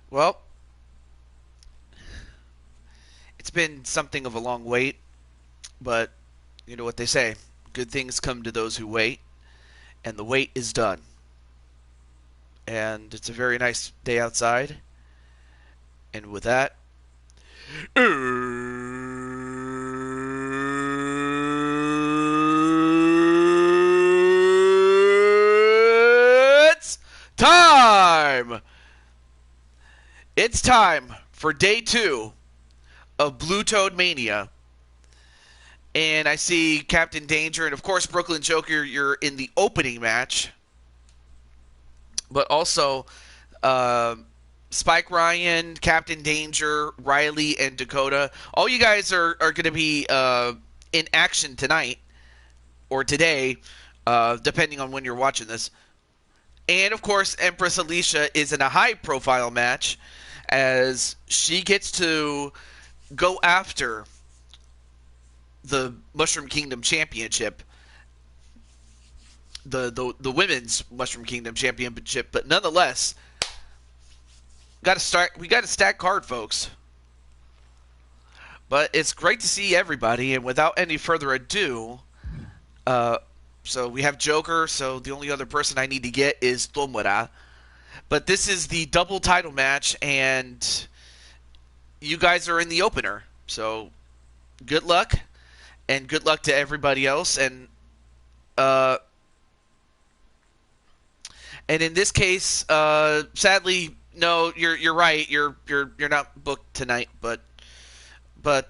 Well, it's been something of a long wait, but you know what they say. Good things come to those who wait, and the wait is done. And it's a very nice day outside. And with that, it's time! It's time for day 2 of Blue Toad Mania. And I see Captain Danger and, of course, Brooklyn Joker. You're in the opening match. But also, Spike Ryan, Captain Danger, Riley, and Dakota. All you guys are going to be in action tonight or today, depending on when you're watching this. And, of course, Empress Alicia is in a high-profile match as she gets to go after the Mushroom Kingdom Championship, the Women's Mushroom Kingdom Championship, but nonetheless, we got to stack card, folks. But it's great to see everybody, and without any further ado, so we have Joker, so the only other person I need to get is Tomura. But this is the double title match, and you guys are in the opener, so good luck. And good luck to everybody else. And in this case, sadly, no, you're right. You're not booked tonight. But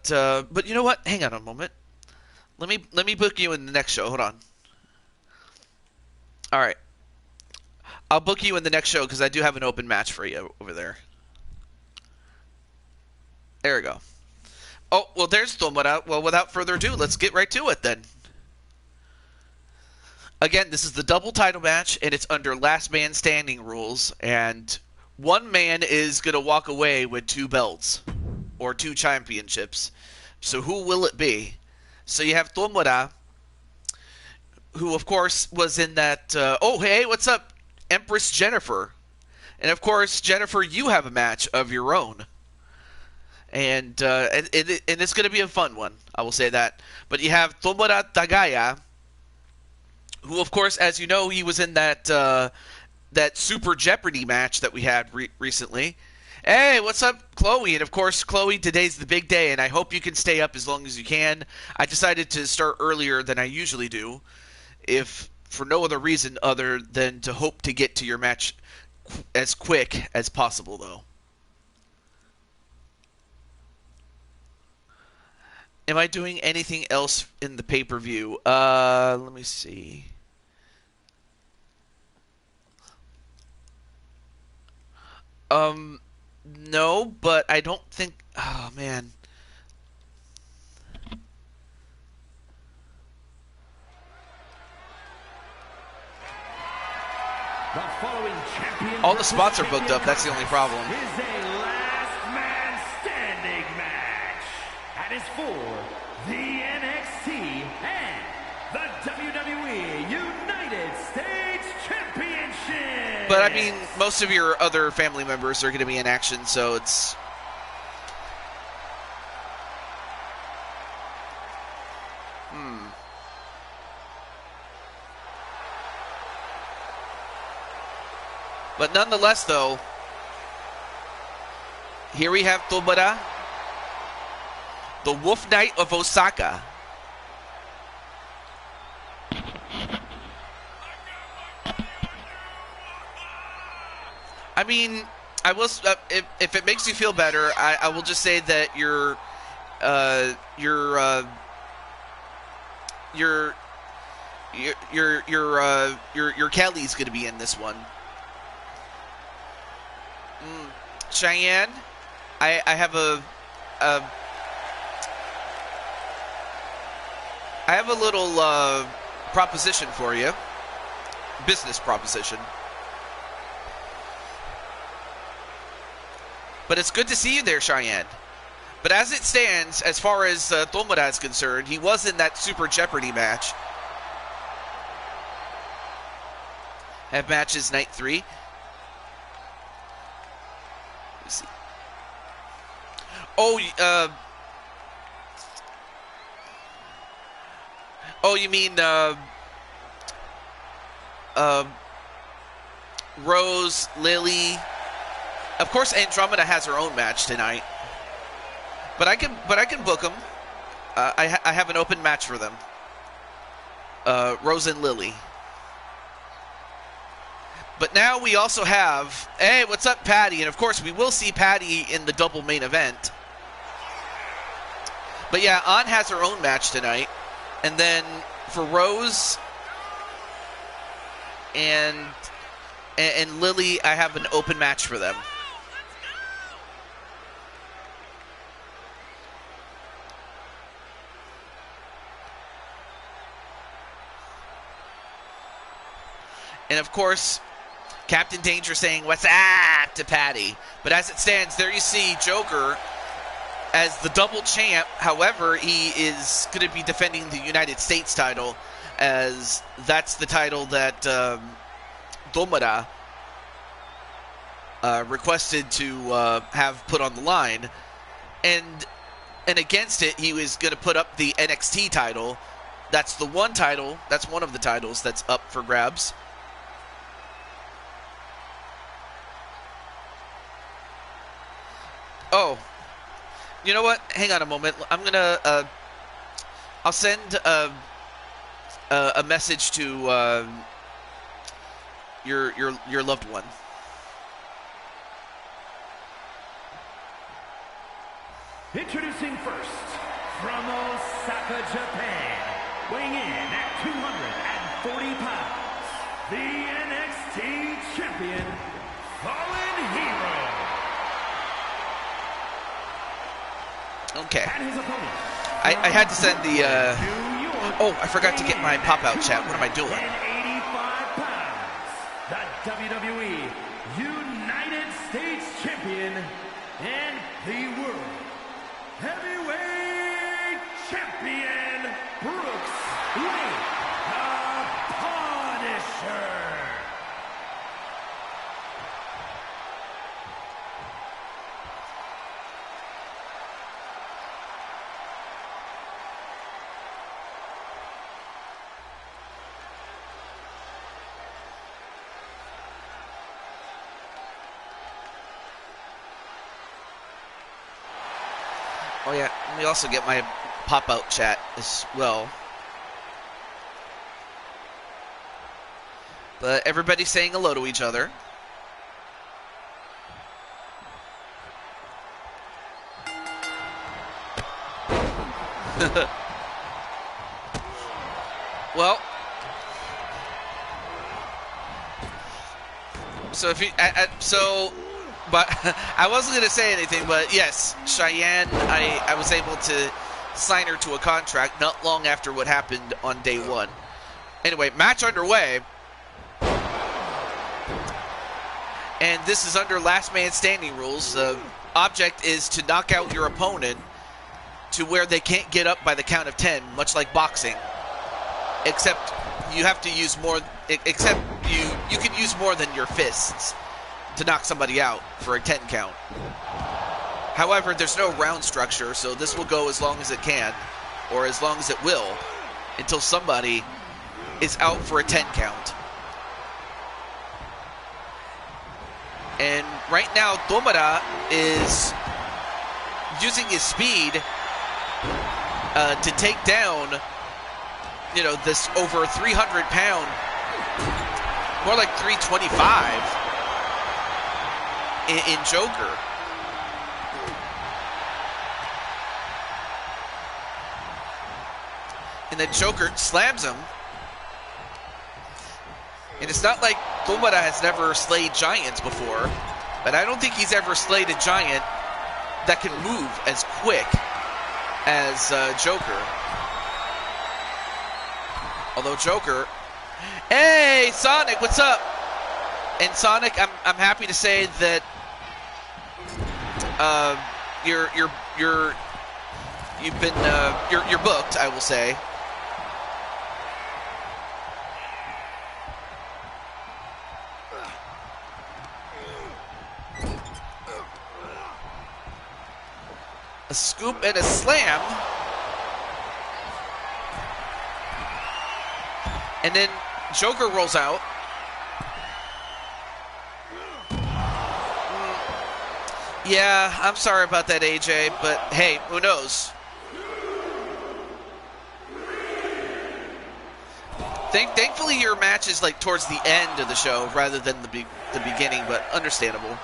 you know what? Hang on a moment. Let me book you in the next show. Hold on. All right. I'll book you in the next show because I do have an open match for you over there. There we go. Oh, well, there's Tomura. Well, without further ado, let's get right to it then. Again, this is the double title match, and it's under last man standing rules, and one man is going to walk away with 2 belts, or 2 championships. So who will it be? So you have Tomura, who, of course, was in that... oh, hey, what's up, Empress Jennifer? And, of course, Jennifer, you have a match of your own. And it's going to be a fun one, I will say that. But you have Tomura Tagaya, who, of course, as you know, he was in that Super Jeopardy match that we had recently. Hey, what's up, Chloe? And, of course, Chloe, today's the big day, and I hope you can stay up as long as you can. I decided to start earlier than I usually do, if for no other reason other than to hope to get to your match as quick as possible, though. Am I doing anything else in the pay-per-view? Let me see. No, but I don't think... Oh, man. The following champion... All the spots are booked up. That's the only problem. ...is a last man standing match. And is for the NXT and the WWE United States Championship. But, I mean, most of your other family members are going to be in action, so it's... But nonetheless, though, here we have Tomura, the Wolf Knight of Osaka. I mean, I will. If it makes you feel better, I will just say that your Kelly's going to be in this one. Cheyenne, I have a little proposition for you. Business proposition. But it's good to see you there, Cheyenne. But as it stands, as far as Tomura is concerned, he was in that Super Jeopardy match. Have matches night 3. Let's see. Oh, you mean Rose, Lily. Of course, Andromeda has her own match tonight, but I can book them. I have an open match for them. Rose and Lily. But now we also have, hey, what's up, Patty? And of course, we will see Patty in the double main event. But yeah, An has her own match tonight. And then for Rose and Lily, I have an open match for them. And of course, Captain Danger saying, "What's up?" to Patty. But as it stands, there you see Joker as the double champ. However, he is going to be defending the United States title, as that's the title that Domara requested to have put on the line. And against it, he was going to put up the NXT title. That's the one title. That's one of the titles that's up for grabs. Oh, you know what? Hang on a moment. I'm gonna. I'll send a message to your loved one. Introducing first, from Osaka, Japan, weighing in at 240 pounds, the NXT champion, Fallen Hero. Okay. And his opponent, I had to send the. Oh, I forgot to get my pop-out chat. What am I doing? 85 pounds, the WWE United States champion and the World Heavyweight champion, Brooks Lee, the Punisher. Oh yeah, let me also get my pop-out chat as well. But everybody's saying hello to each other. Well, so if you, but I wasn't going to say anything, but yes, Cheyenne, I was able to sign her to a contract not long after what happened on day one. Anyway, match underway. And this is under last man standing rules. The object is to knock out your opponent to where they can't get up by the count of 10, much like boxing. Except you have to use more, except you can use more than your fists to knock somebody out for a 10 count. However, there's no round structure, so this will go as long as it can, or as long as it will, until somebody is out for a 10 count. And right now, Domara is using his speed to take down, this over 300-pound, more like 325, in Joker. And then Joker slams him. And it's not like Domara has never slayed giants before, but I don't think he's ever slayed a giant that can move as quick as Joker. Although Joker, hey Sonic, what's up? And Sonic, I'm happy to say that you're booked, I will say. A scoop and a slam. And then Joker rolls out. Yeah, I'm sorry about that, AJ, but hey, who knows? Thankfully, your match is like towards the end of the show rather than the beginning, but understandable.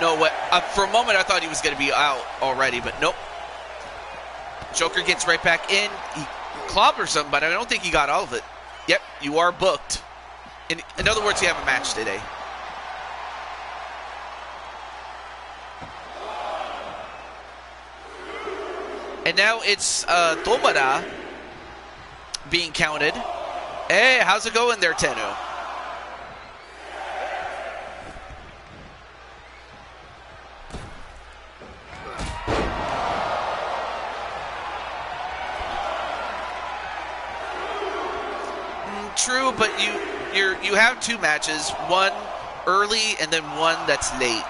No, what? For a moment, I thought he was going to be out already, but nope. Joker gets right back in. He clobbers him, but I don't think he got all of it. Yep, you are booked. In other words, you have a match today. And now it's Tomada being counted. Hey, how's it going there, Tenno? True, but you have two matches, one early and then one that's late.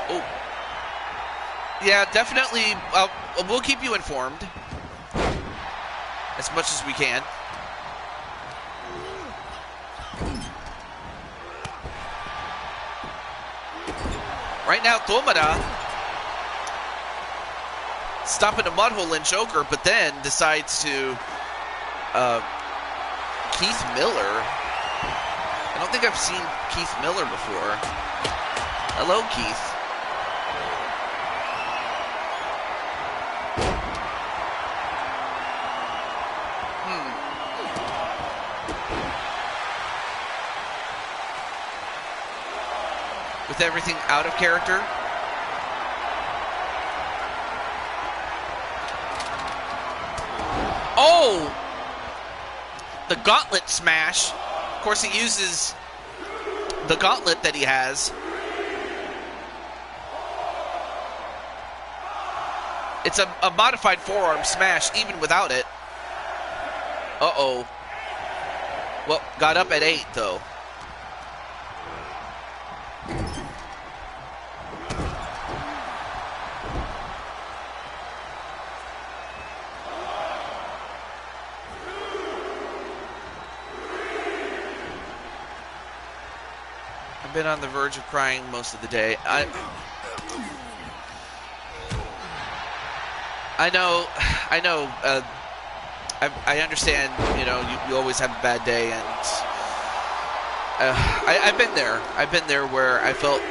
Oh, yeah, definitely. We'll keep you informed as much as we can. Right now, Tomada stopping a mud hole in Joker, but then decides to Keith Miller. I don't think I've seen Keith Miller before. Hello, Keith. With everything out of character. Oh! The gauntlet smash. Of course, he uses the gauntlet that he has. It's a modified forearm smash, even without it. Uh-oh. Well, got up at 8, though. I've been on the verge of crying most of the day. I know. I understand. You know, you always have a bad day, and I've been there. I've been there where I felt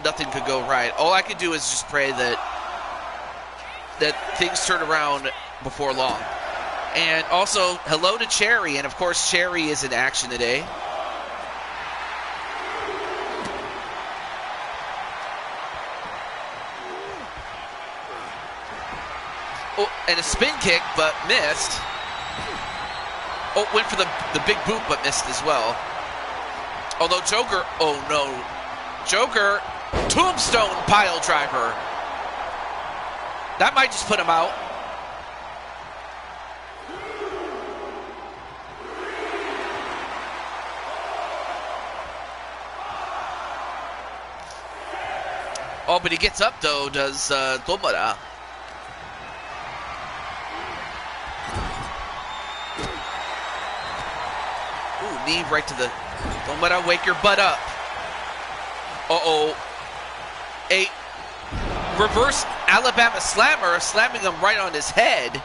nothing could go right. All I could do is just pray that things turn around before long. And also, hello to Cherry, and of course, Cherry is in action today. Oh, and a spin kick, but missed. Oh, went for the big boot, but missed as well. Although Joker, oh no. Joker, tombstone pile driver. That might just put him out. Oh, but he gets up though, does Tomada. Knee right to the... Don't let her wake your butt up. Uh-oh. A reverse Alabama slammer, slamming him right on his head.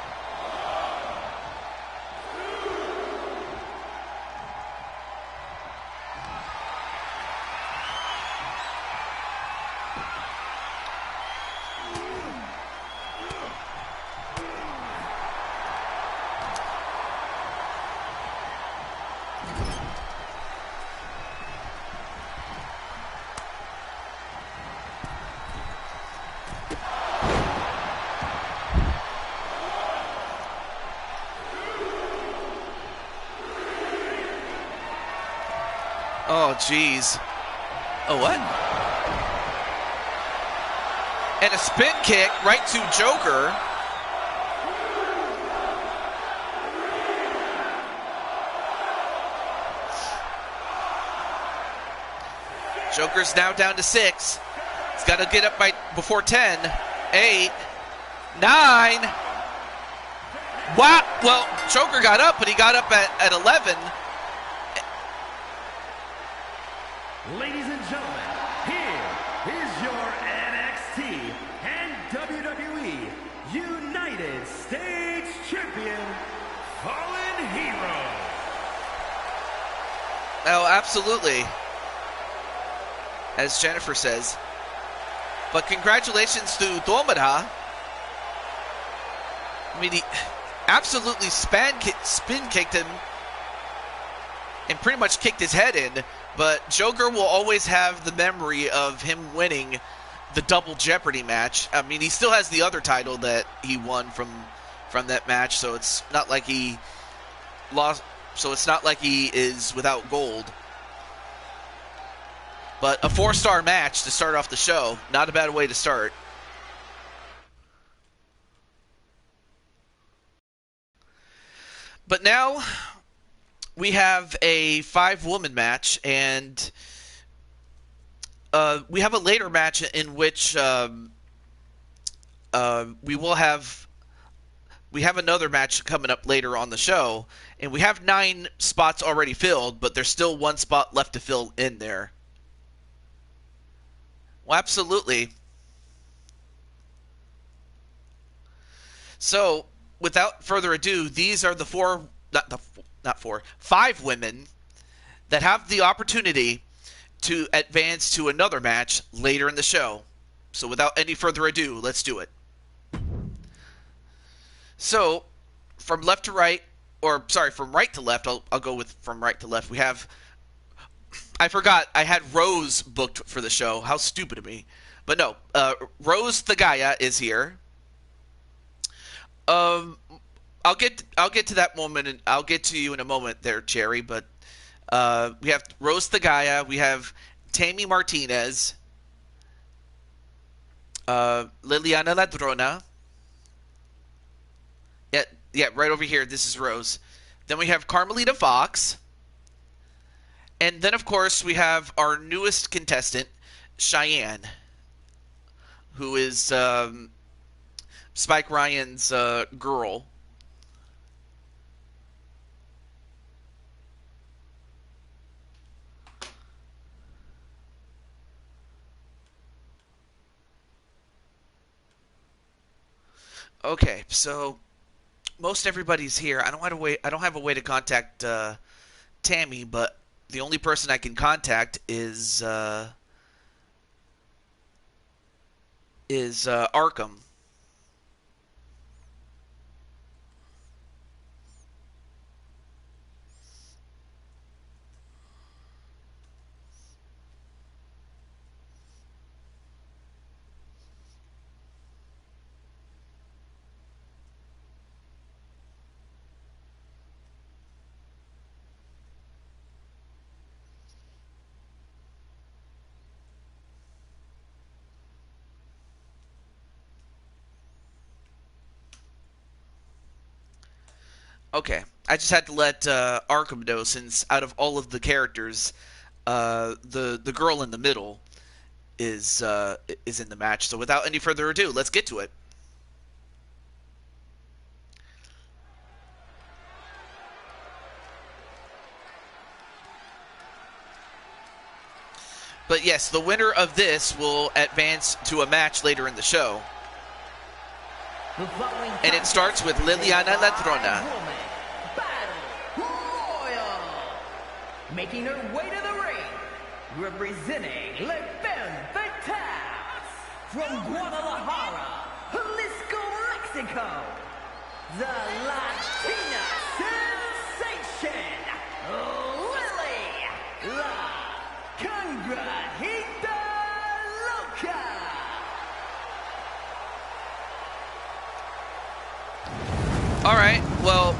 Oh, jeez. Oh, what? And a spin kick right to Joker. Joker's now down to 6. He's got to get up by before 10. 8. 9. Wow. Well, Joker got up, but he got up at 11. Ladies and gentlemen, here is your NXT and WWE United States Champion, Fallen Hero. Oh, absolutely. As Jennifer says. But congratulations to Domara. I mean, he absolutely spin kicked him and pretty much kicked his head in. But Joker will always have the memory of him winning the Double Jeopardy match. I mean, he still has the other title that he won from that match, so it's not like he lost. So it's not like he is without gold. But a 4-star match to start off the show. Not a bad way to start. But now we have a 5-woman match, and we have a later match in which we have another match coming up later on the show, and we have 9 spots already filled, but there's still 1 spot left to fill in there. Well, absolutely. So, without further ado, these are the 5 women that have the opportunity to advance to another match later in the show. So, without any further ado, let's do it. So, from left to right, or sorry, from right to left, I'll go with from right to left. We have, I forgot, I had Rose booked for the show. How stupid of me. But no, Rose the Gaia is here. I'll get to that moment, and I'll get to you in a moment there, Cherry. But we have Rose the Gaia. We have Tammy Martinez, Liliana Ladrona. Yeah, right over here. This is Rose. Then we have Carmelita Fox. And then, of course, we have our newest contestant, Cheyenne, who is Spike Ryan's girl. Okay, so most everybody's here. I don't have a way to contact Tammy, but the only person I can contact is Arkham. Okay, I just had to let Arkham know, since out of all of the characters, the girl in the middle is in the match. So without any further ado, let's get to it. But yes, the winner of this will advance to a match later in the show. And it starts with Liliana Ladrona. Making her way to the ring, representing Le Femme Fatale from Guadalajara, Jalisco, Mexico, the Latina sensation, Lily La Congrajita Loca. All right, well,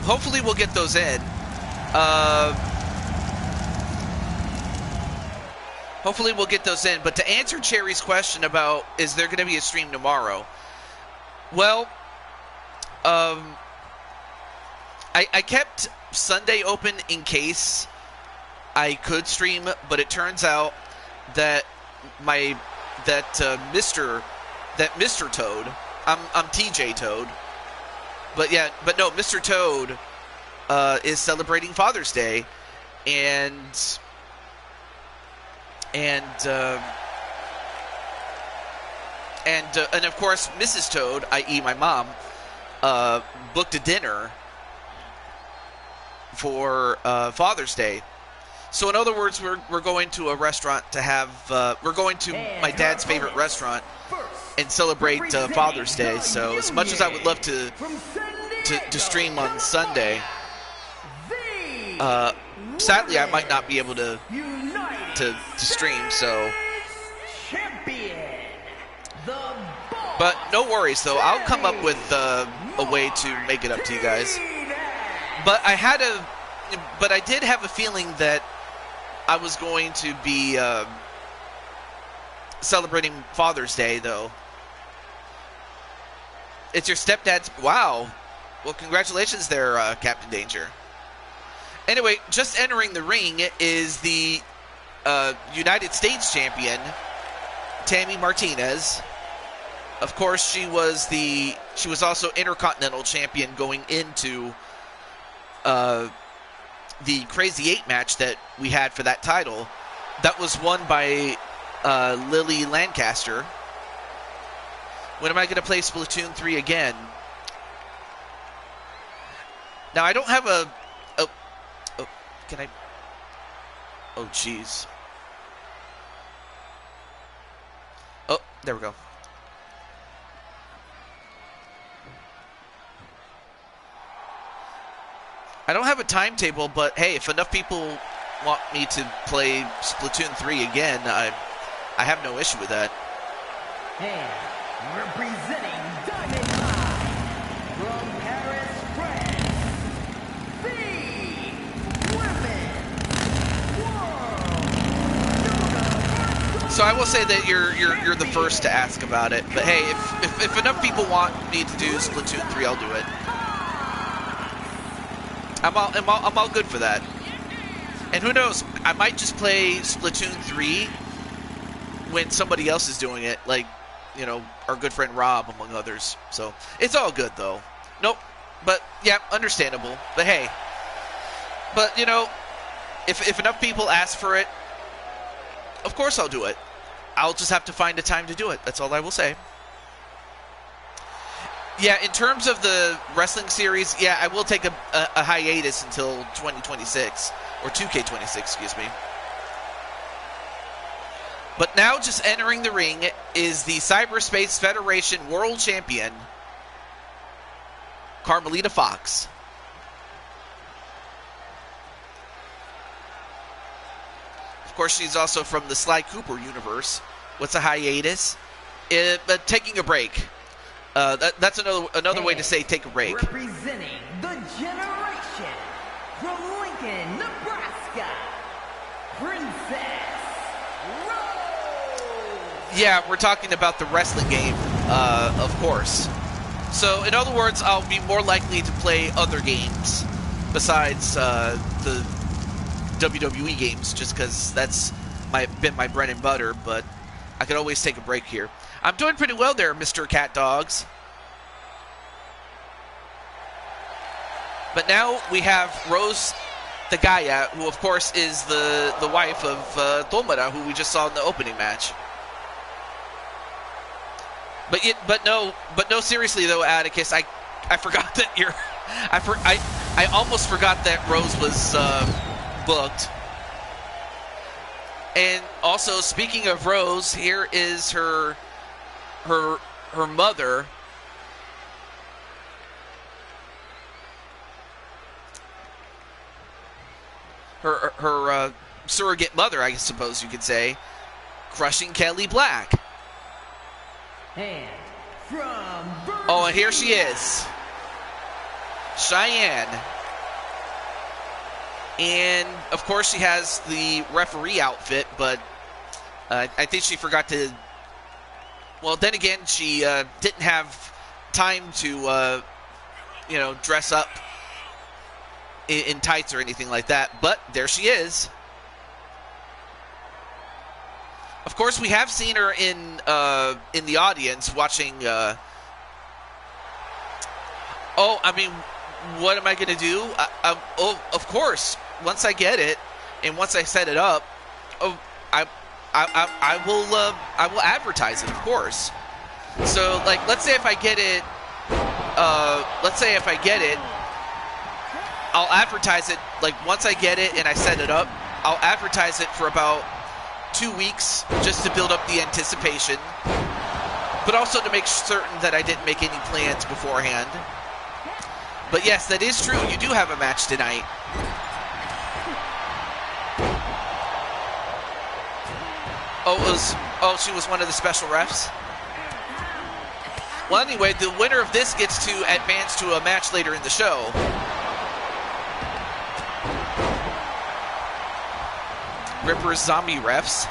hopefully we'll get those in. Hopefully we'll get those in. But to answer Cherry's question about is there going to be a stream tomorrow, well, I kept Sunday open in case I could stream, but it turns out that Mr. Toad, I'm TJ Toad, but no, Mr. Toad is celebrating Father's Day, and of course Mrs. Toad, i.e. my mom, booked a dinner for Father's Day. So in other words, we're going to a restaurant to have we're going to my dad's favorite restaurant and celebrate Father's Day. So as much as I would love to stream on Sunday, sadly I might not be able to stream. So, but no worries though. I'll come up with a way to make it up to you guys. But I did have a feeling that I was going to be celebrating Father's Day, though. It's your stepdad's... Wow. Well, congratulations there, Captain Danger. Anyway, just entering the ring is the United States champion, Tammy Martinez. Of course, she was also Intercontinental champion going into the Crazy 8 match that we had for that title. That was won by Lily Lancaster. When am I going to play Splatoon 3 again? Now, I don't have a... Oh, can I... Oh, jeez. Oh, there we go. I don't have a timetable, but hey, if enough people want me to play Splatoon 3 again, I have no issue with that. And representing Diamond High from Paris, France, the Women's World. So I will say that you're the first to ask about it, but hey, if enough people want me to do Splatoon 3, I'll do it. I'm all good for that. And who knows, I might just play Splatoon 3 when somebody else is doing it, like, you know, our good friend Rob, among others. So, it's all good, though. Nope. But, yeah, understandable. But, hey. But, you know, if enough people ask for it, of course I'll do it. I'll just have to find a time to do it. That's all I will say. Yeah, in terms of the wrestling series, yeah, I will take a hiatus until 2026, or 2K26, excuse me. But now just entering the ring is the Cyberspace Federation World Champion, Carmelita Fox. Of course, she's also from the Sly Cooper universe. What's a hiatus? Taking a break. That's another way to say take a break. Representing the generation from Lincoln, Nebraska, Princess Rose. Yeah, we're talking about the wrestling game, of course. So, in other words, I'll be more likely to play other games besides the WWE games, just because that's been my bread and butter, but I could always take a break here. I'm doing pretty well there, Mr. Cat Dogs. But now we have Rose Tagaya, who of course is the wife of Tomura, who we just saw in the opening match. But no, seriously though, Atticus, I forgot that I almost forgot that Rose was booked. And also, speaking of Rose, here is her mother. Her surrogate mother, I suppose you could say, crushing Kelly Black. And from Oh, and here she is, Cheyenne. And, of course, she has the referee outfit, but I think she forgot to... Well, then again, she didn't have time to, dress up in tights or anything like that. But there she is. Of course, we have seen her in the audience watching. Oh, I mean, what am I going to do? Oh, of course. Once I get it, and once I set it up, oh, I will advertise it, of course. So, like, let's say if I get it, I'll advertise it. Like, once I get it and I set it up, I'll advertise it for about 2 weeks just to build up the anticipation, but also to make certain that I didn't make any plans beforehand. But yes, that is true. You do have a match tonight. Oh, she was one of the special refs? Well, anyway, the winner of this gets to advance to a match later in the show. Ripper's zombie refs.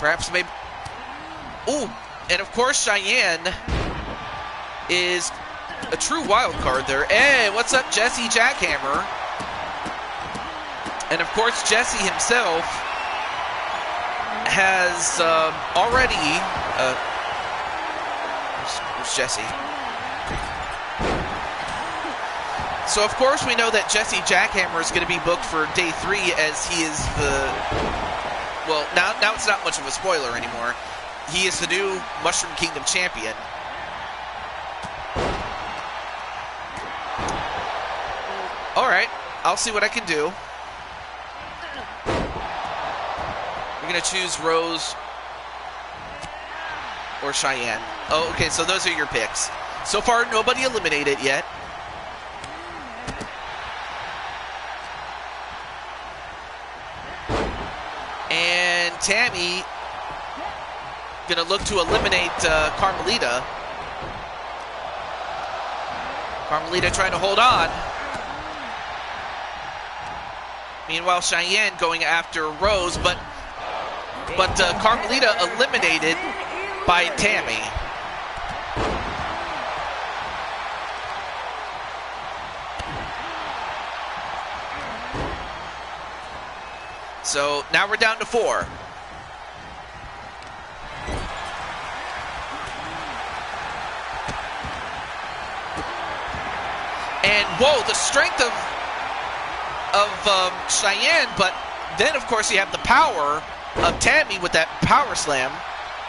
Perhaps maybe... Ooh, and of course Cheyenne is a true wild card there. Hey, what's up, Jesse Jackhammer? And of course, Jesse himself has already... where's Jesse? So, of course, we know that Jesse Jackhammer is going to be booked for Day 3 as he is the... Well, now it's not much of a spoiler anymore. He is the new Mushroom Kingdom champion. Alright, I'll see what I can do. We're going to choose Rose or Cheyenne. Oh, okay, so those are your picks. So far, nobody eliminated yet. And Tammy gonna look to eliminate Carmelita. Carmelita trying to hold on. Meanwhile, Cheyenne going after Rose, but Carmelita eliminated by Tammy. So now we're down to 4. And whoa, the strength of Cheyenne, but then of course you have the power of Tammy with that power slam.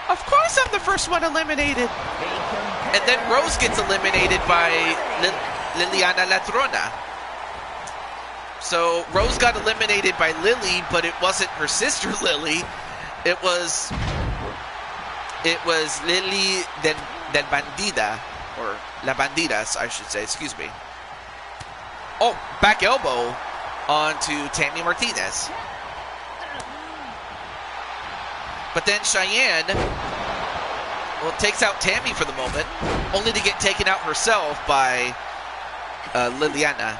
Of course I'm the first one eliminated. And then Rose gets eliminated by Liliana Latrona. So Rose got eliminated by Lily, but it wasn't her sister Lily. It was Lily del Bandida, or La Bandidas, I should say, excuse me. Oh, back elbow onto Tammy Martinez. But then Cheyenne, well, takes out Tammy for the moment, only to get taken out herself by Liliana.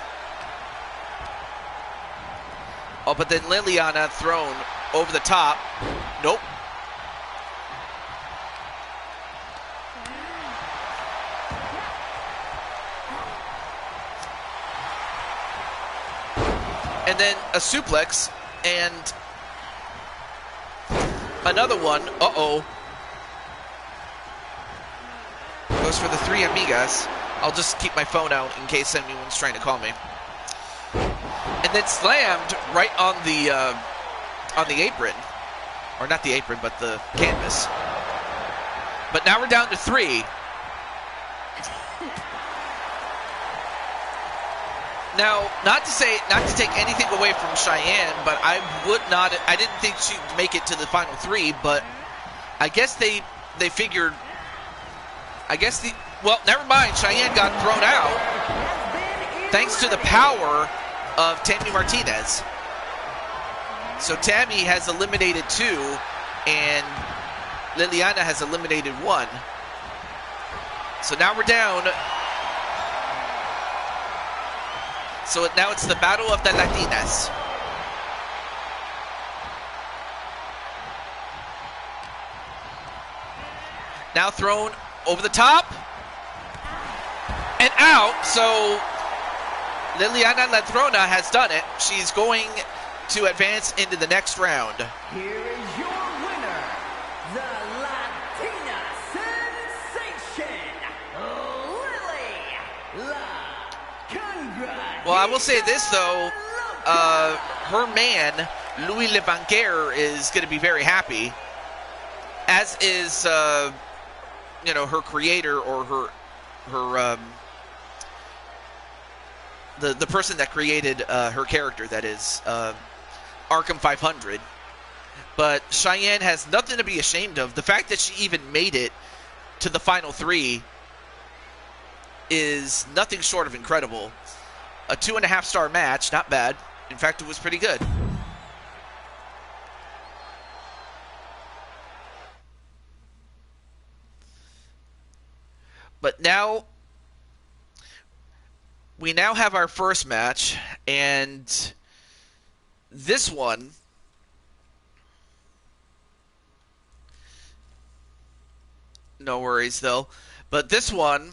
Oh, but then Liliana thrown over the top. Nope. And then a suplex and another one. Uh-oh. Goes for the 3 amigas. I'll just keep my phone out in case anyone's trying to call me. And then slammed right on the apron. Or not the apron, but the canvas. But now we're down to 3. Now, not to take anything away from Cheyenne, but I didn't think she'd make it to the final 3, but I guess they figured, well, never mind, Cheyenne got thrown out thanks to the power of Tammy Martinez. So Tammy has eliminated 2, and Liliana has eliminated 1. So now we're down. So now it's the battle of the Latinas. Now thrown over the top and out. So Liliana Ladrona has done it. She's going to advance into the next round. Here is your winner, the Latina sensation, Lily La. Congrats. Well, I will say this, though. Her man, Louis Levanquer, is going to be very happy, as is, you know, her creator or her the person that created her character, that is, Arkham 500. But Cheyenne has nothing to be ashamed of. The fact that she even made it to the final 3 is nothing short of incredible. A 2.5-star match, not bad. In fact, it was pretty good. But now, we now have our first match, and this one, no worries though, but this one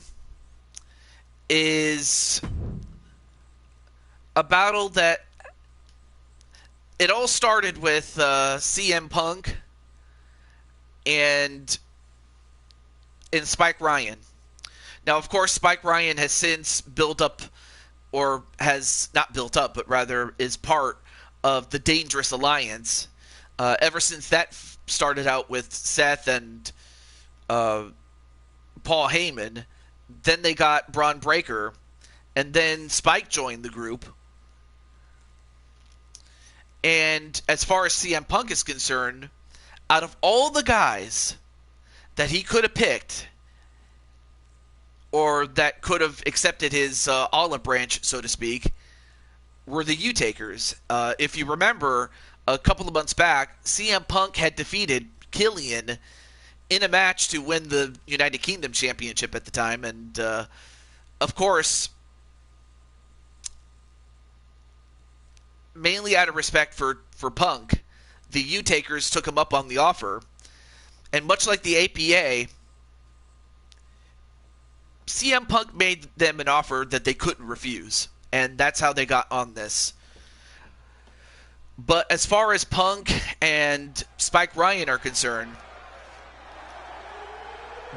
is a battle that it all started with CM Punk and Spike Ryan. Now, of course, Spike Ryan has since built up, or has not built up, but rather is part of the Dangerous Alliance. Ever since that started out with Seth and Paul Heyman, then they got Braun Breaker, and then Spike joined the group. And as far as CM Punk is concerned, out of all the guys that he could have picked, or that could have accepted his olive branch, so to speak, were the U-Takers. If you remember, a couple of months back, CM Punk had defeated Killian in a match to win the United Kingdom Championship at the time. And, of course, mainly out of respect for Punk, the U-Takers took him up on the offer. And much like the APA, CM Punk made them an offer that they couldn't refuse. And that's how they got on this. But as far as Punk and Spike Ryan are concerned,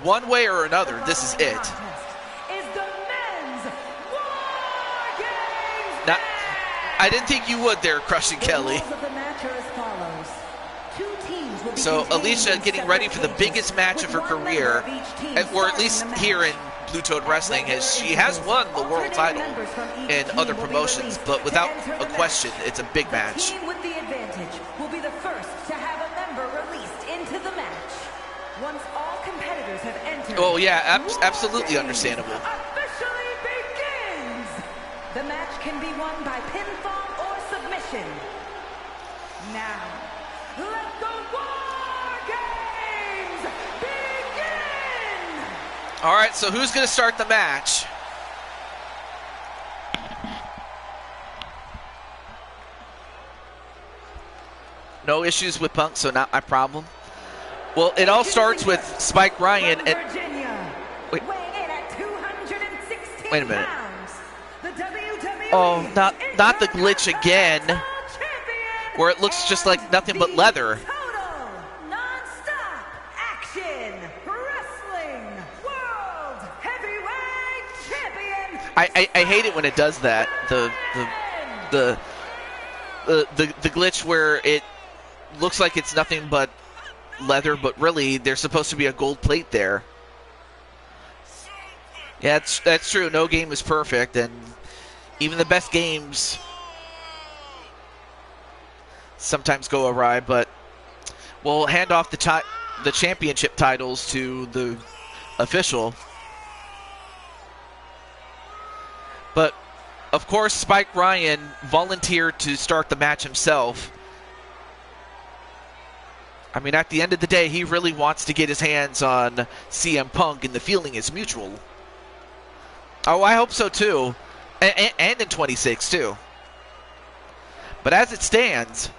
one way or another, this is it. Now, I didn't think you would there, Crushing Kelly. So Alicia getting ready for the biggest match of her career, or at least here in Blue Toad Wrestling, as she has won the world title in other promotions, but without a question, it's a big match. The team with the advantage will be the first to have a member released into the match. Once all competitors have entered, oh yeah, absolutely understandable. Officially begins. The match can be won by pinfall or submission. Now, let the War Games begin! All right, so who's going to start the match? No issues with Punk, so not my problem. Well, it all starts with Spike Ryan and Virginia, wait, weighing in at 216 wait a minute. pounds, the WWE Oh, not the glitch again, Champion, where it looks just like nothing but leather. Total non-stop action wrestling world heavyweight champion. I hate it when it does that. The glitch where it looks like it's nothing but leather, but really there's supposed to be a gold plate there. Yeah, that's true. No game is perfect, and even the best games sometimes go awry. But we'll hand off the championship titles to the official. But of course, Spike Ryan volunteered to start the match himself. I mean, at the end of the day, he really wants to get his hands on CM Punk, and the feeling is mutual. Oh, I hope so, too. And in 26, too. But as it stands,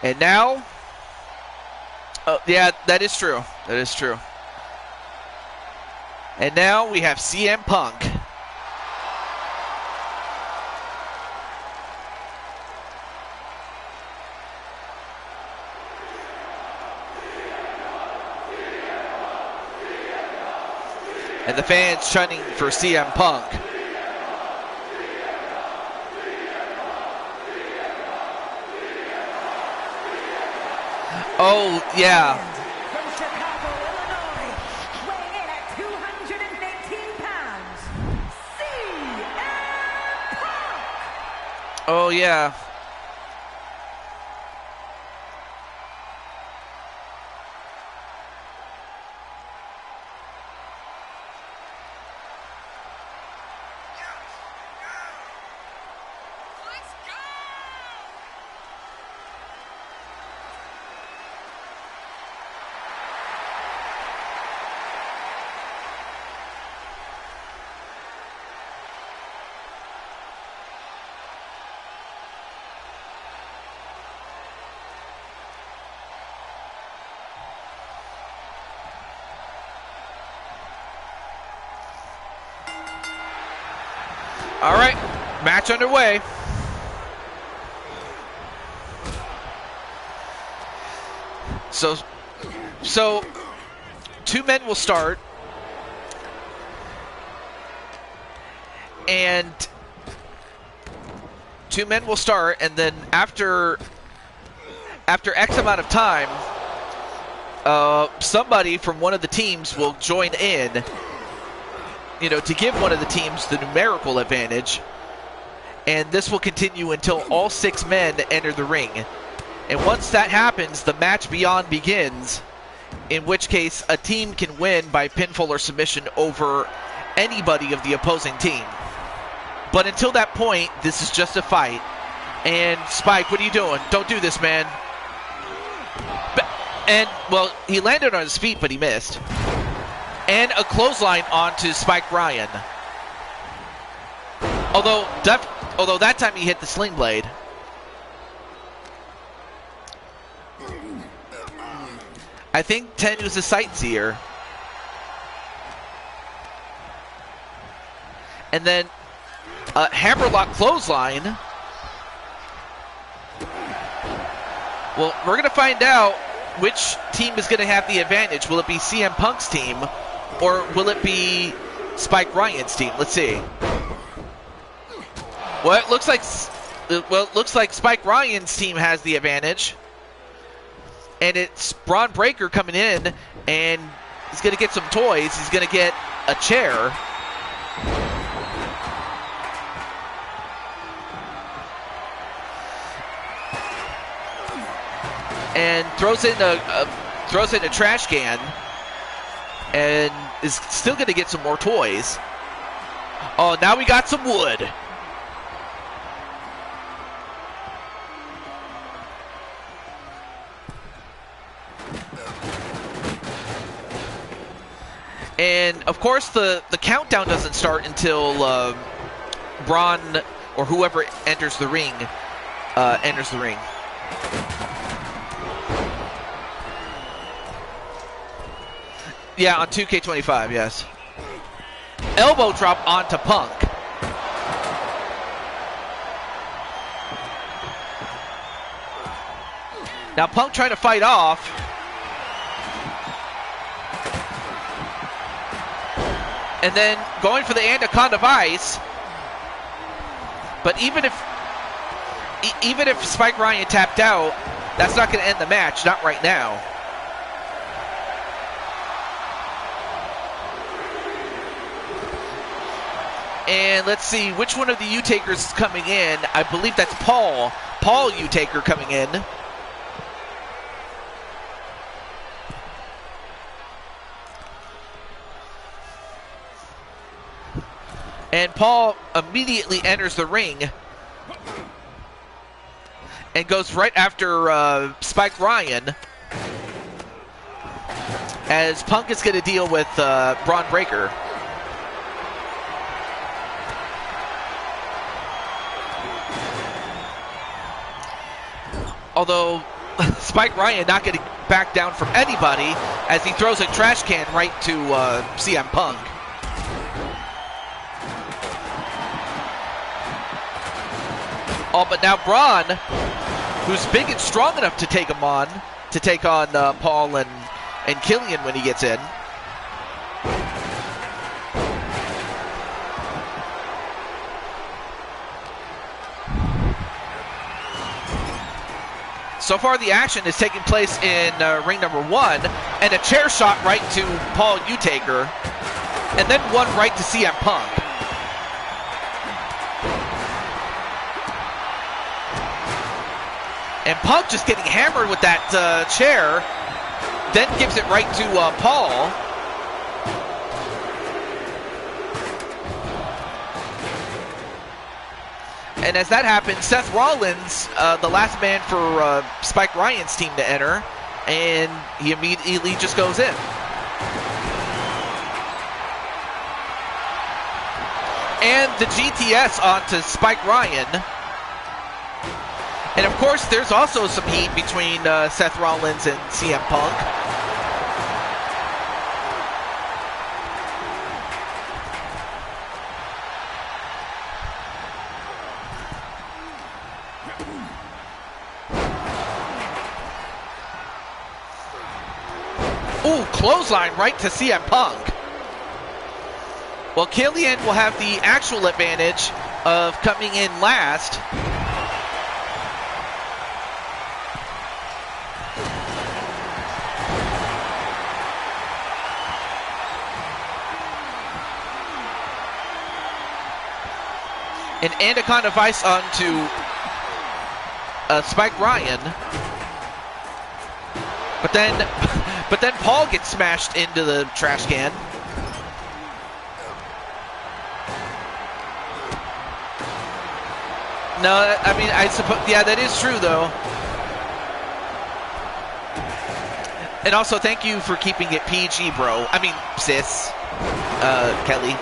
And now, yeah, that is true. That is true. And now we have CM Punk. And the fans chanting for CM Punk. Oh, yeah. From Chicago, Illinois, weighing in at 218 pounds, CM Punk. Oh, yeah. All right, match underway. So 2 men will start, and 2 men will start, and then after X amount of time, somebody from one of the teams will join in, you know, to give one of the teams the numerical advantage, and this will continue until all 6 men enter the ring. And once that happens, the match beyond begins, in which case a team can win by pinfall or submission over anybody of the opposing team. But until that point, this is just a fight. And Spike, what are you doing? Don't do this, man. And, well, he landed on his feet, but he missed. And a clothesline onto Spike Ryan. Although that time he hit the sling blade. I think 10 was a sightseer. And then a hammerlock clothesline. Well, we're going to find out which team is going to have the advantage. Will it be CM Punk's team, or will it be Spike Ryan's team? Let's see. Well, it looks like Spike Ryan's team has the advantage. And it's Braun Breaker coming in, and he's going to get some toys. He's going to get a chair. And throws in a trash can, and is still going to get some more toys. Oh, now we got some wood. And of course, the countdown doesn't start until Braun or whoever enters the ring enters the ring. Yeah, on 2K25, yes. Elbow drop onto Punk. Now Punk trying to fight off. And then going for the Anaconda Vice. But even if Spike Ryan tapped out, that's not going to end the match. Not right now. And let's see which one of the U-Takers is coming in. I believe that's Paul U-Taker coming in. And Paul immediately enters the ring and goes right after Spike Ryan, as Punk is going to deal with Braun Breaker. Although Spike Ryan not getting back down from anybody as he throws a trash can right to CM Punk. Oh, but now Braun, who's big and strong enough to take him on, to take on Paul and Killian when he gets in. So far, the action is taking place in ring number 1, and a chair shot right to Paul Utaker, and then one right to CM Punk. And Punk just getting hammered with that chair, then gives it right to Paul. And as that happens, Seth Rollins, the last man for Spike Ryan's team to enter, and he immediately just goes in. And the GTS onto Spike Ryan. And of course, there's also some heat between Seth Rollins and CM Punk. Ooh, clothesline right to CM Punk. Well, Killian will have the actual advantage of coming in last. An Anaconda Vice onto Spike Ryan. But then Paul gets smashed into the trash can. No, I mean, I suppose, yeah, that is true, though. And also, thank you for keeping it PG, bro. I mean, sis, Kelly.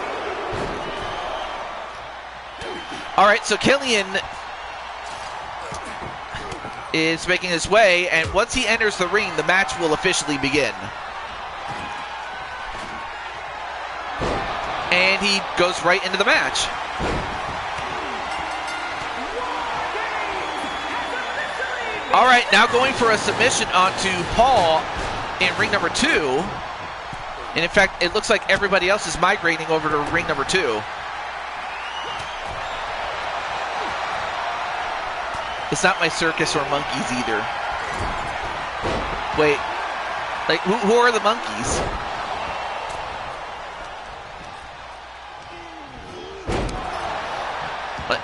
All right, so Killian is making his way, and once he enters the ring, the match will officially begin. And he goes right into the match. All right, now going for a submission onto Paul in ring number 2. And in fact, it looks like everybody else is migrating over to ring number 2. It's not my circus or monkeys either. Wait, like who are the monkeys?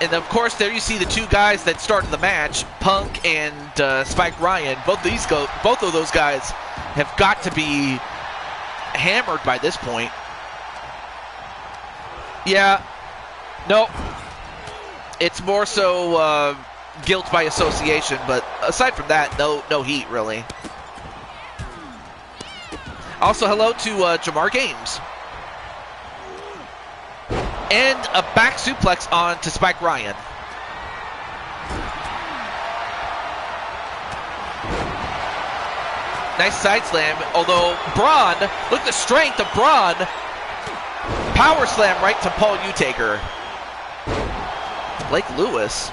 And of course, there you see the two guys that started the match, Punk and Spike Ryan. Both of those guys have got to be hammered by this point. Yeah, no, it's more so guilt by association, but aside from that, no heat really. Also, hello to Jamar Games. And a back suplex on to Spike Ryan. Nice side slam, although Braun, look at the strength of Braun. Power slam right to Paul Utaker. Blake Lewis.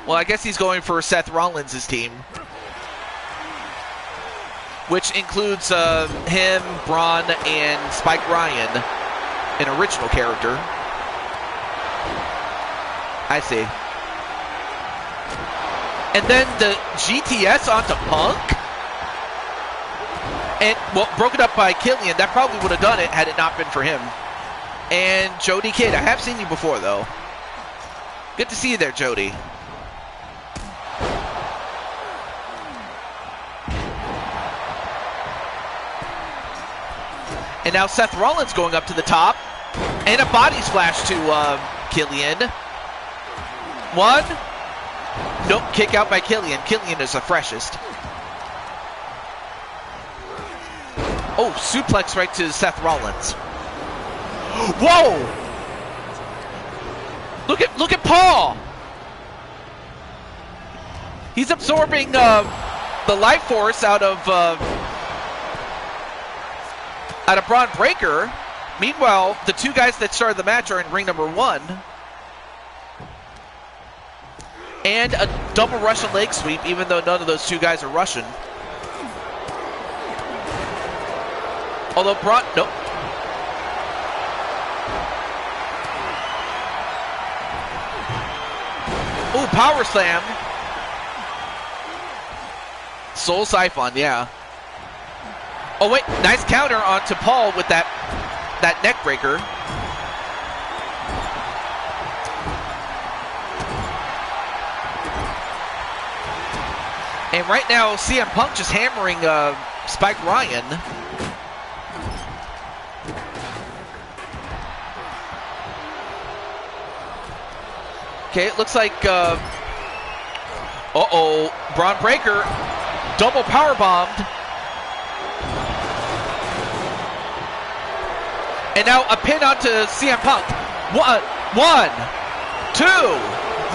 Well, I guess he's going for Seth Rollins' team, which includes him, Braun, and Spike Ryan, an original character. I see. And then the GTS onto Punk. And, well, broken up by Killian. That probably would have done it had it not been for him. And Jody Kidd. I have seen you before, though. Good to see you there, Jody. And now Seth Rollins going up to the top. And a body splash to Killian. One. Nope, kick out by Killian. Killian is the freshest. Oh, suplex right to Seth Rollins. Whoa! Look at Paul! He's absorbing the life force out of Braun Breaker. Meanwhile, the two guys that started the match are in ring number 1. And a double Russian leg sweep, even though none of those two guys are Russian. Although Braun, nope. Ooh, power slam. Soul Siphon, yeah. Oh wait, nice counter onto Paul with that neck breaker. And right now, CM Punk just hammering Spike Ryan. Okay, it looks like, uh-oh, Braun Breaker, double power bombed. And now a pin onto CM Punk. One, two,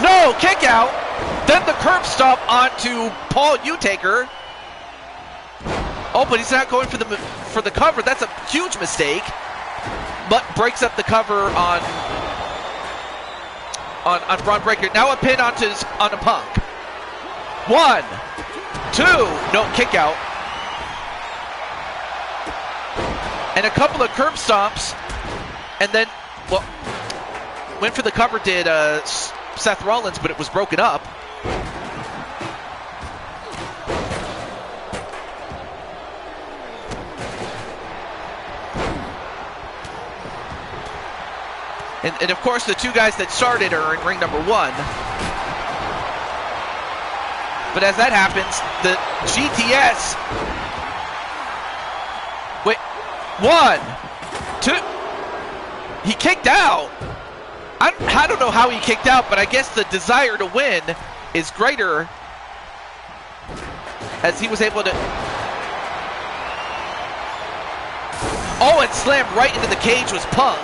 no, kick out. Then the curb stop onto Paul Utaker. Oh, but he's not going for the cover. That's a huge mistake. But breaks up the cover on Braun Breaker. Now a pin onto Punk. 1, 2, no, kick out. And a couple of curb stomps. And then, well, went for the cover did Seth Rollins, but it was broken up. And of course, the two guys that started are in ring number 1. But as that happens, the GTS. Wait, 1, 2. He kicked out. I don't know how he kicked out, but I guess the desire to win is greater as he was able to. Oh, and slammed right into the cage was Punk.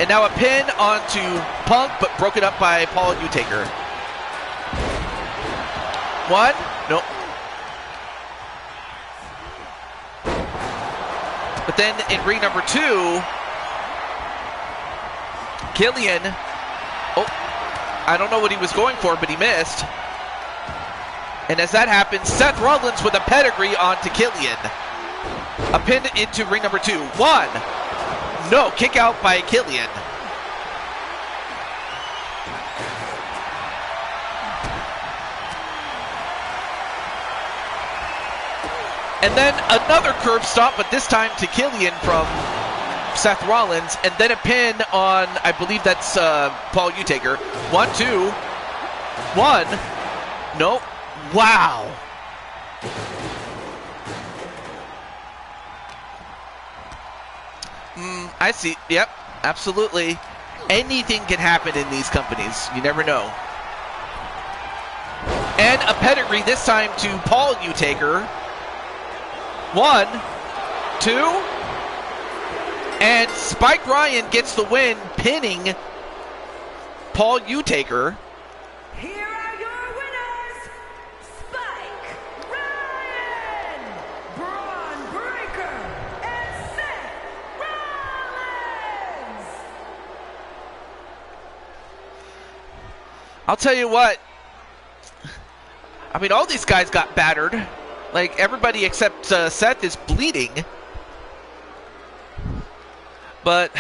And now a pin onto Punk, but broken up by Paul Utaker. 1, nope. But then in ring number 2, Killian, oh, I don't know what he was going for, but he missed. And as that happens, Seth Rollins with a pedigree onto Killian. A pin into ring number 2. 1, no, kick out by Killian. And then another curb stop, but this time to Killian from Seth Rollins. And then a pin on, I believe that's Paul Utaker. 1, 2, 1. No. Wow. I see. Yep, absolutely. Anything can happen in these companies. You never know. And a pedigree this time to Paul Utaker. 1, 2. And Spike Ryan gets the win, pinning Paul Utaker. Here are your winners, Spike Ryan, Braun Breaker, and Seth Rollins. I'll tell you what. I mean, all these guys got battered. Like, everybody except Seth is bleeding. But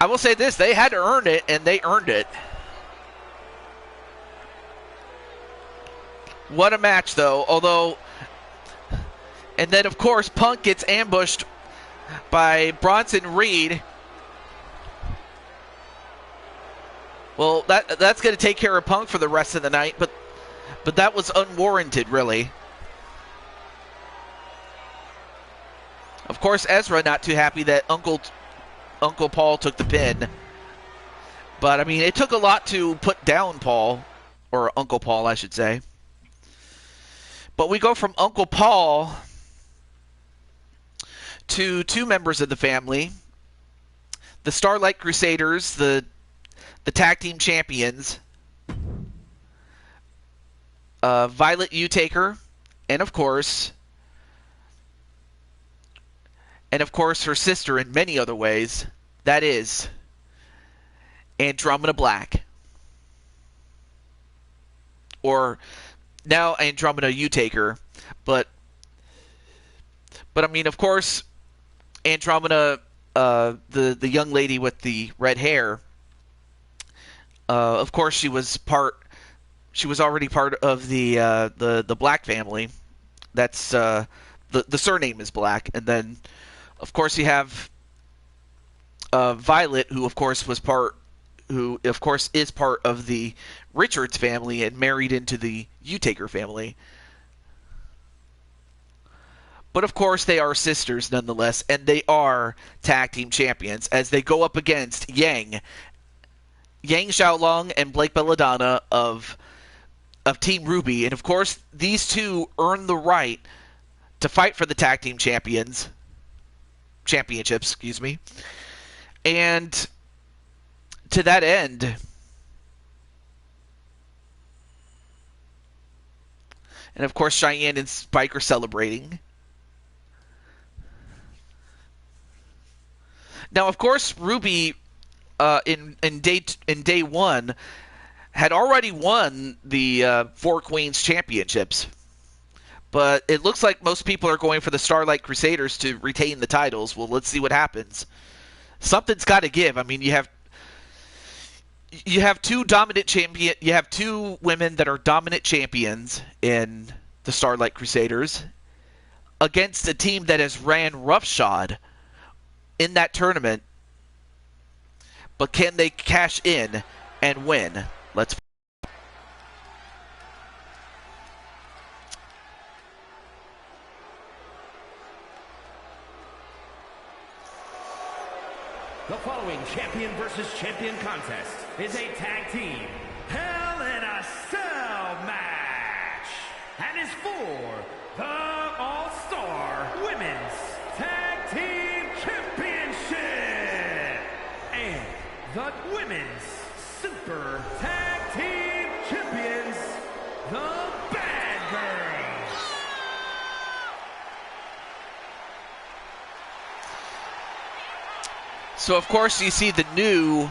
I will say this, they had to earn it, and they earned it. What a match, though. Although, and then, of course, Punk gets ambushed by Bronson Reed. Well, that's going to take care of Punk for the rest of the night, but that was unwarranted, really. Of course, Ezra not too happy that Uncle Paul took the pin. But, I mean, it took a lot to put down Paul, or Uncle Paul, I should say. But we go from Uncle Paul to two members of the family. The Starlight Crusaders, the tag team champions. Violet Utaker, and of course her sister in many other ways. That is Andromeda Black, or now Andromeda Utaker, but I mean, of course, Andromeda, the young lady with the red hair. Of course, she was already part of the Black family. That's the surname is Black, and then of course you have Violet, who of course is part of the Richards family and married into the Utaker family. But of course they are sisters nonetheless, and they are tag team champions as they go up against Yang Xiaolong and Blake Belladonna of Team Ruby, and of course these two earn the right to fight for the tag team championships, and to that end, and of course Cheyenne and Spike are celebrating. Now, of course, Ruby in day one had already won the Four Queens championships, but it looks like most people are going for the Starlight Crusaders to retain the titles. Well, let's see what happens. Something's got to give. I mean, you have two women that are dominant champions in the Starlight Crusaders against a team that has ran roughshod in that tournament. But can they cash in and win? Let's. The following champion versus champion contest is a tag team Hell in a Cell match and is for the All-Star Women's Tag Team Championship and the Women's Super Tag Team Champions, the Bad Girls. So, of course, you see the new.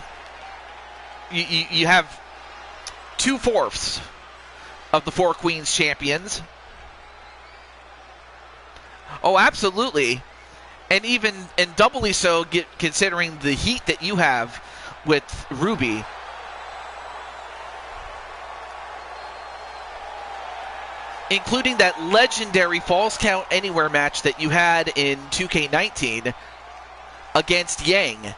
You have 2/4 of the Four Queens champions. Oh, absolutely. And doubly so, considering the heat that you have with Ruby. Including that legendary Falls Count Anywhere match that you had in 2K19 against Yang.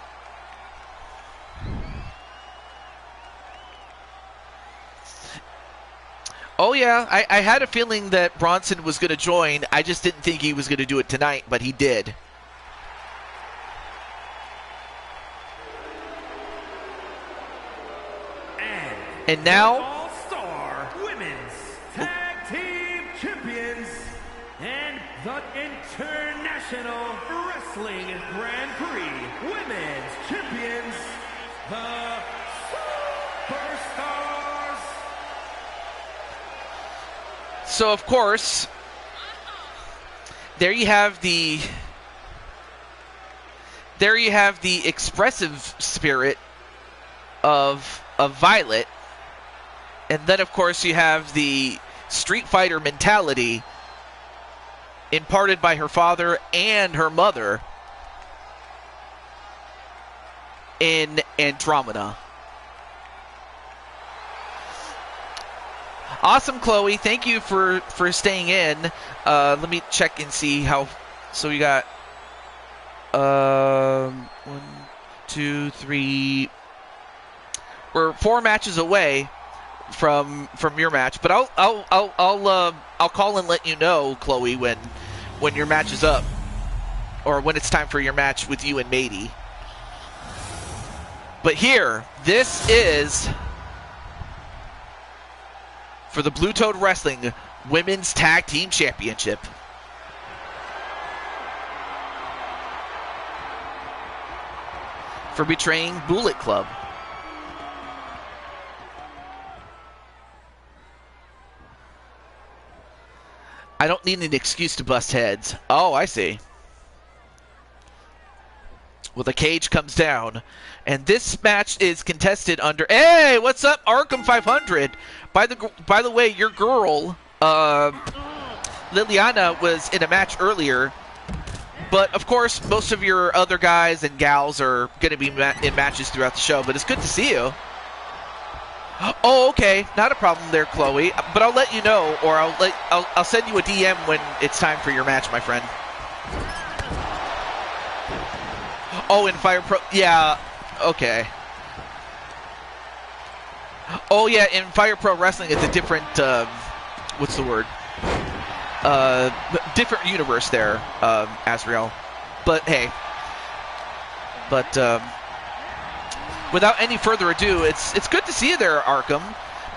Oh yeah, I had a feeling that Bronson was going to join. I just didn't think he was going to do it tonight, but he did. And now, All-Star Women's Tag Team Champions and the International Wrestling Grand Prix Women's Champions, the Superstars. So of course, there you have the expressive spirit of Violet. And then, of course, you have the Street Fighter mentality imparted by her father and her mother in Andromeda. Awesome, Chloe. Thank you for staying in. Let me check and see how. So we got 1, 2, 3. We're 4 matches away from your match, but I'll call and let you know, Chloe, when your match is up, or when it's time for your match with you and Matey. But here, this is for the Blue Toad Wrestling Women's Tag Team Championship. For betraying Bullet Club. I don't need an excuse to bust heads. Oh, I see. Well, the cage comes down. And this match is contested under... Hey, what's up, Arkham 500? By the way, your girl, Liliana, was in a match earlier. But, of course, most of your other guys and gals are going to be in matches throughout the show. But it's good to see you. Oh, okay. Not a problem there, Chloe. But I'll let you know, or I'll send you a DM when it's time for your match, my friend. Oh, in Fire Pro... Yeah, okay. Oh, yeah, in Fire Pro Wrestling, it's a different... what's the word? Different universe there, Azrael. But, hey. But, without any further ado, it's good to see you there, Arkham.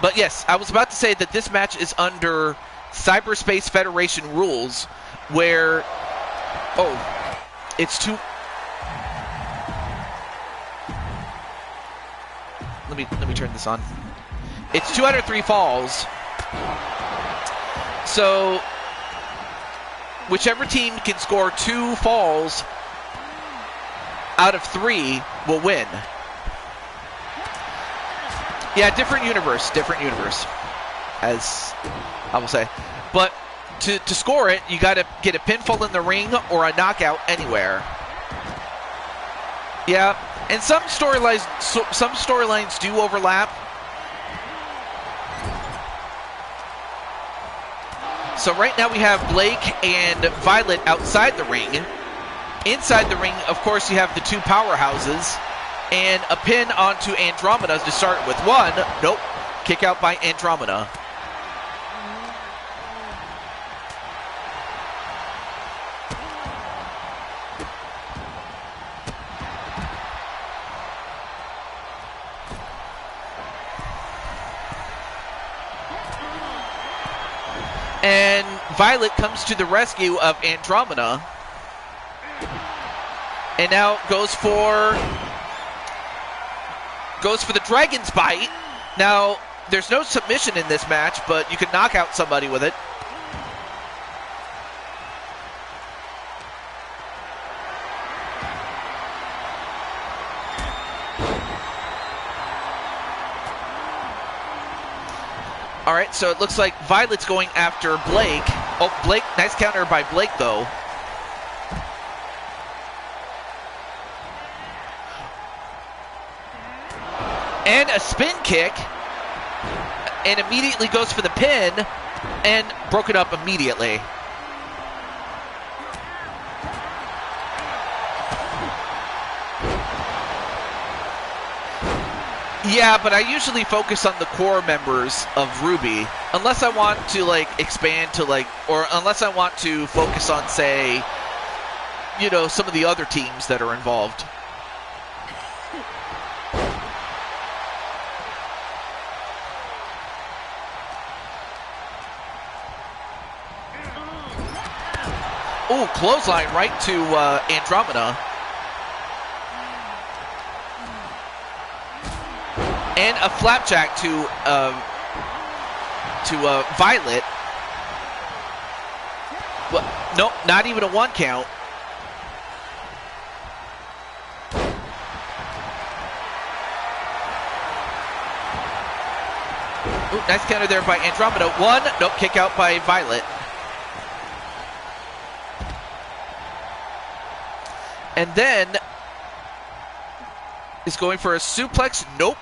But, yes, I was about to say that this match is under Cyberspace Federation rules, where... Oh, it's too... Let me turn this on. It's 2 out of 3 falls. So, whichever team can score 2 falls out of 3 will win. Yeah, different universe, as I will say. But to score it, you got to get a pinfall in the ring or a knockout anywhere. Yeah. And some storylines do overlap. So right now we have Blake and Violet outside the ring. Inside the ring, of course, you have the 2 powerhouses. And a pin onto Andromeda to start with. 1. Nope. Kick out by Andromeda. And Violet comes to the rescue of Andromeda. And now goes for the Dragon's Bite. Now, there's no submission in this match, but you can knock out somebody with it. All right, so it looks like Violet's going after Blake. Oh, Blake, nice counter by Blake, though. And a spin kick. And immediately goes for the pin. And broke it up immediately. Yeah, but I usually focus on the core members of Ruby, unless I want to, like, expand to, like, or unless I want to focus on, say, you know, some of the other teams that are involved. Ooh, clothesline right to Andromeda. And a flapjack to Violet. Well, nope, not even a 1 count. Ooh, nice counter there by Andromeda. 1, nope, kick out by Violet. And then is going for a suplex. Nope.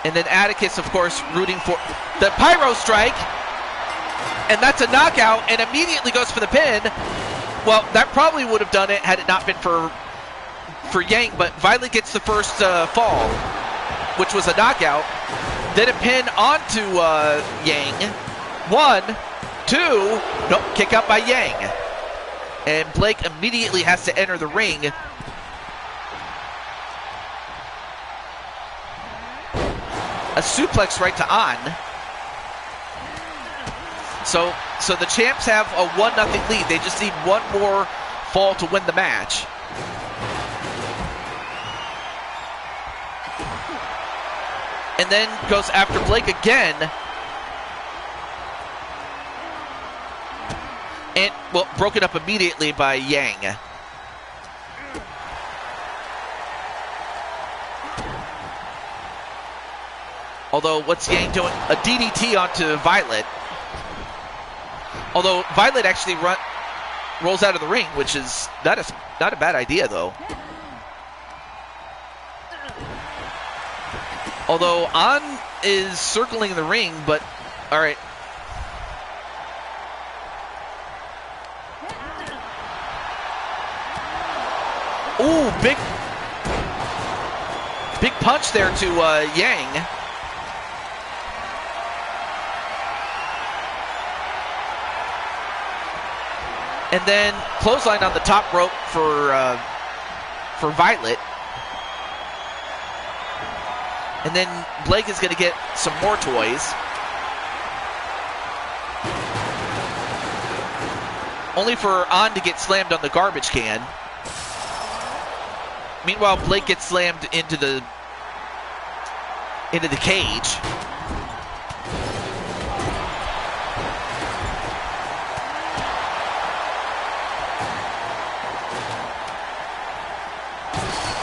And then Atticus, of course, rooting for the Pyro Strike. And that's a knockout, and immediately goes for the pin. Well, that probably would have done it had it not been for Yang, but Violet gets the first fall, which was a knockout. Then a pin onto Yang. 1, 2, nope, kick out by Yang. And Blake immediately has to enter the ring. A suplex right to An. So the champs have a 1-0 lead. They just need 1 more fall to win the match. And then goes after Blake again. And, well, broken up immediately by Yang. Although, what's Yang doing? A DDT onto Violet. Although, Violet actually rolls out of the ring, which is not a bad idea, though. Although, An is circling the ring, but, alright. Ooh, big punch there to Yang. And then clothesline on the top rope for Violet. And then Blake is going to get some more toys. Only for An to get slammed on the garbage can. Meanwhile, Blake gets slammed into the cage.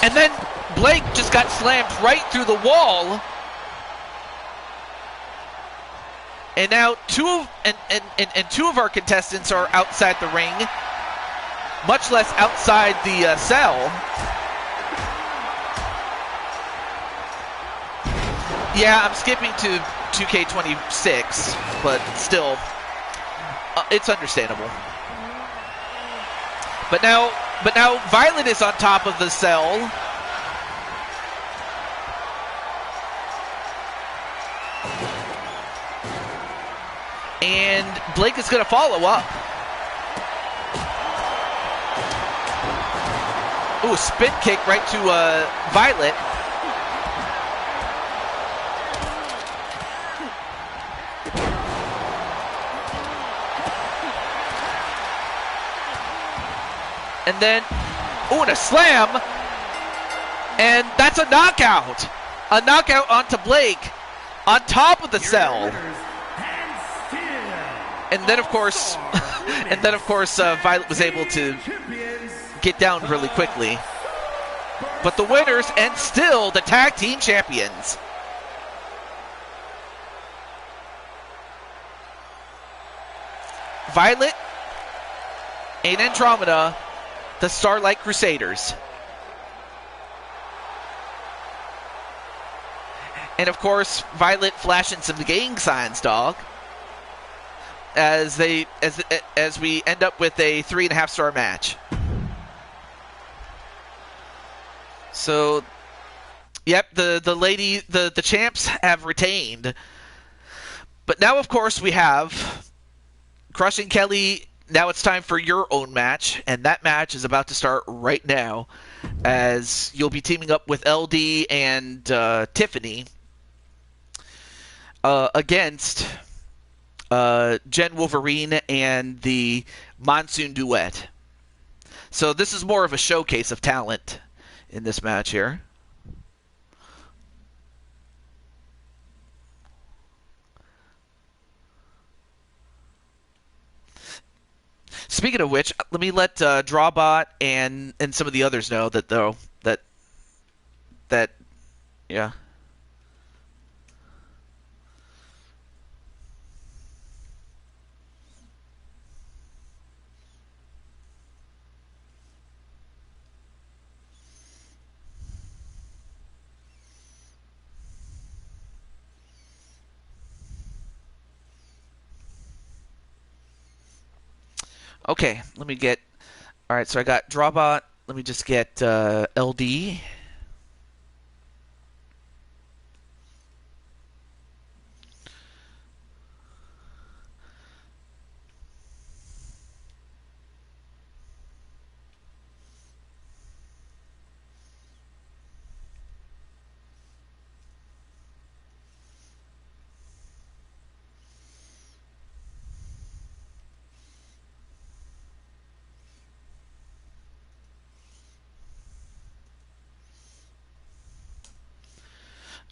And then Blake just got slammed right through the wall. And now two of our contestants are outside the ring, much less outside the cell. Yeah, I'm skipping to 2K26, but still, it's understandable. But now Violet is on top of the cell. And Blake is going to follow up. Ooh, spin kick right to Violet. And then, ooh, and a slam. And that's a knockout. A knockout onto Blake on top of the cell. And then, of course, Violet was able to get down really quickly. But the winners, and still the tag team champions. Violet and Andromeda, the Starlight Crusaders. And of course, Violet flashing some gang signs, dog. As we end up with a 3.5-star match. So, yep, the champs have retained. But now, of course, we have Crushing Kelly. Now it's time for your own match, and that match is about to start right now, as you'll be teaming up with LD and Tiffany against Jen Wolverine and the Monsoon Duet. So this is more of a showcase of talent in this match here. Speaking of which, let me let Drawbot and some of the others know that yeah. Okay, let me get... Alright, so I got Drawbot. Let me just get LD.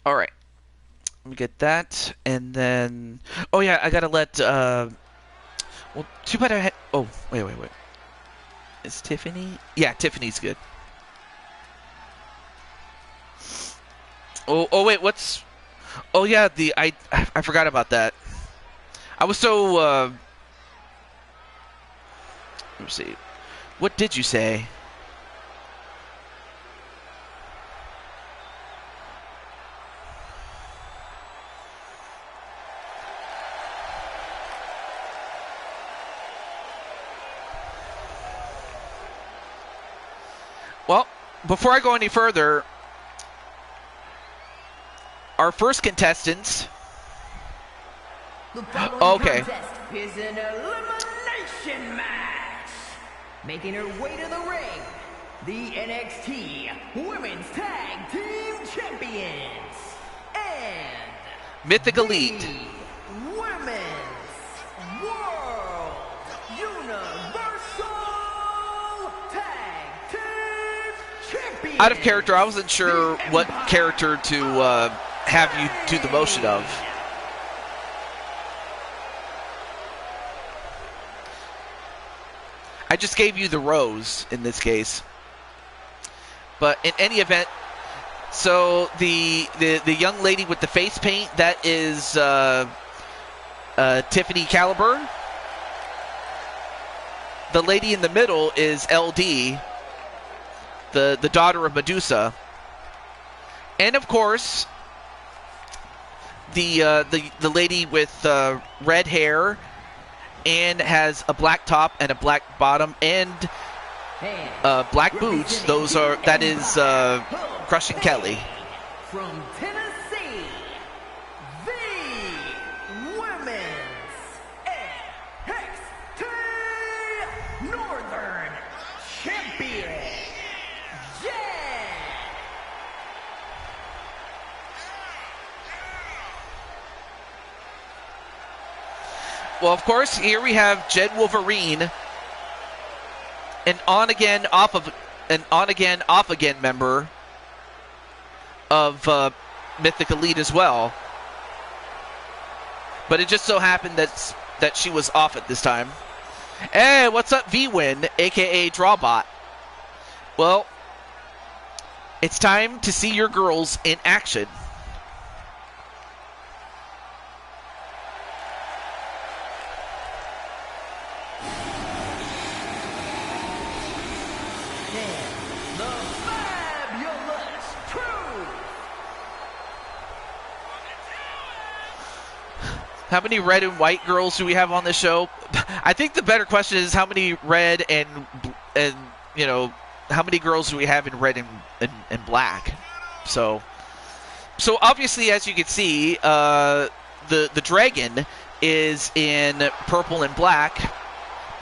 All right, let me get that, and then oh yeah, I gotta let well, too bad Oh, wait. Is Tiffany? Yeah, Tiffany's good. Oh, wait, what's... Oh, yeah, I forgot about that. I was so, let me see. What did you say? Well, before I go any further, our first contestants... The following Okay. contest is an elimination match. Making her way to the ring, the NXT Women's Tag Team Champions and Mythic Elite. the Women's World Universal Tag Team Champions. Out of character, I wasn't sure what character to have you do the motion of. I just gave you the rows in this case. But in any event, so the young lady with the face paint, that is Tiffany Caliber. The lady in the middle is LD, the daughter of Medusa. And of course, the lady with red hair and has a black top and a black bottom and black boots. That is Crushing Kelly. From Tennessee, the Women's NXT Northern Champion, Jen. Well, of course, here we have Jen Wolverine, an on-again, off-again member of Mythic Elite as well. But it just so happened that she was off at this time. Hey, what's up, V-Win, a.k.a. Drawbot? Well, it's time to see your girls in action. How many red and white girls do we have on this show? I think the better question is how many red and you know, how many girls do we have in red and black? So obviously, as you can see, the dragon is in purple and black,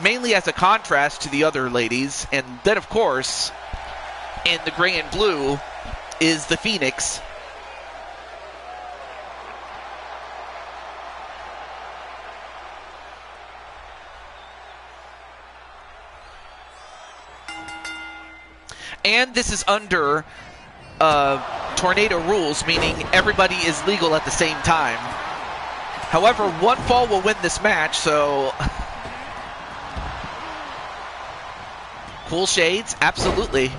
mainly as a contrast to the other ladies, and then of course, in the gray and blue is the Phoenix. And this is under tornado rules, meaning everybody is legal at the same time. However, one fall will win this match, so... Cool shades, absolutely.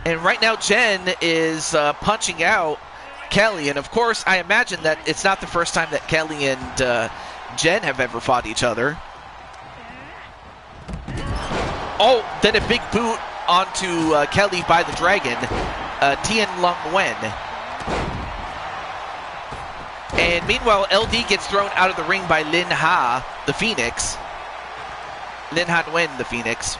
And right now, Jen is punching out Kelly. And of course, I imagine that it's not the first time that Kelly and Jen have ever fought each other. Oh, then a big boot onto Kelly by the Dragon, Tien Lung Wen. And meanwhile, LD gets thrown out of the ring by Lin Ha, the Phoenix. Lin Ha Nguyen, the Phoenix.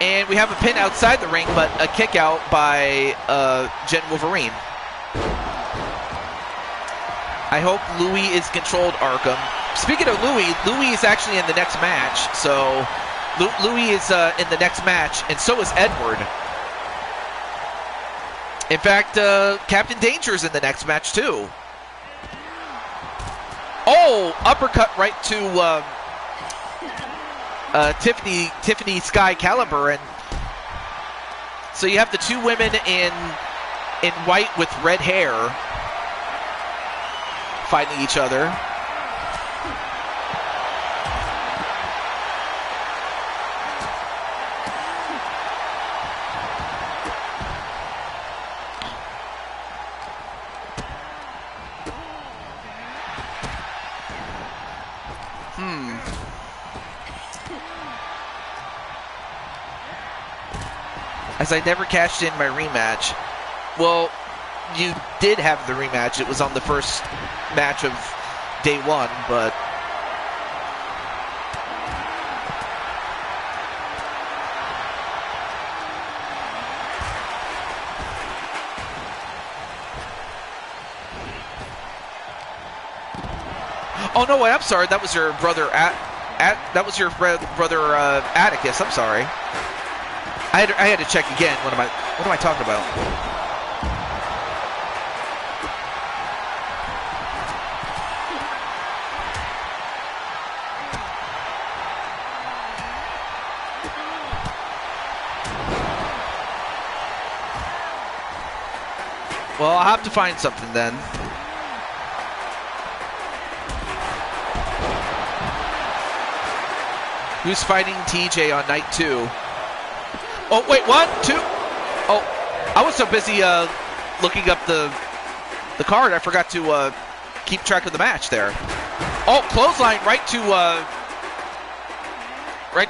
And we have a pin outside the ring, but a kick out by Jen Wolverine. I hope Louis is controlled, Arkham. Speaking of Louis is actually in the next match. So Louis is in the next match, and so is Edward. In fact, Captain Danger is in the next match too. Oh, uppercut right to Tiffany Sky Caliber, and so you have the two women in white with red hair. fighting each other. As I never cashed in my rematch. Well, you did have the rematch. It was on the first match of day one, but... Oh, no, wait, I'm sorry. That was your brother, that was your brother, Atticus. I'm sorry. I had to check again. What am I talking about? Well, I'll have to find something then. Who's fighting TJ on night 2? Oh, wait, 1, 2. Oh, I was so busy looking up the card, I forgot to keep track of the match there. Oh, clothesline right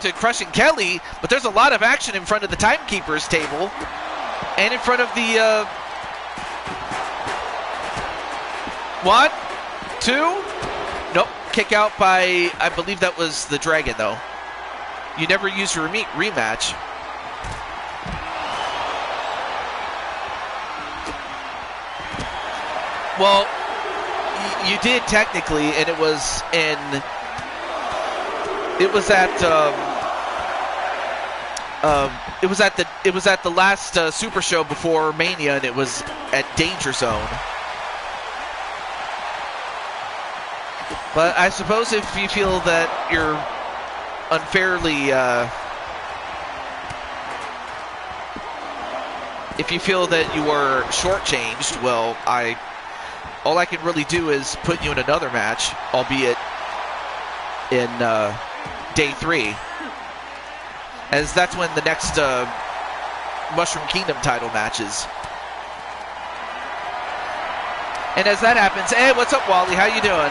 to Crushing Kelly, but there's a lot of action in front of the timekeeper's table and in front of the 1, 2. Nope, kick out by, I believe that was the Dragon, though. You never used your rematch. Well, you did technically, and it was at the last Super Show before Mania, and it was at Danger Zone. But I suppose if you feel that you're unfairly, if you feel that you were shortchanged, well, all I can really do is put you in another match, albeit in day 3, as that's when the next Mushroom Kingdom title match is. And as that happens, hey, what's up, Wally? How you doing?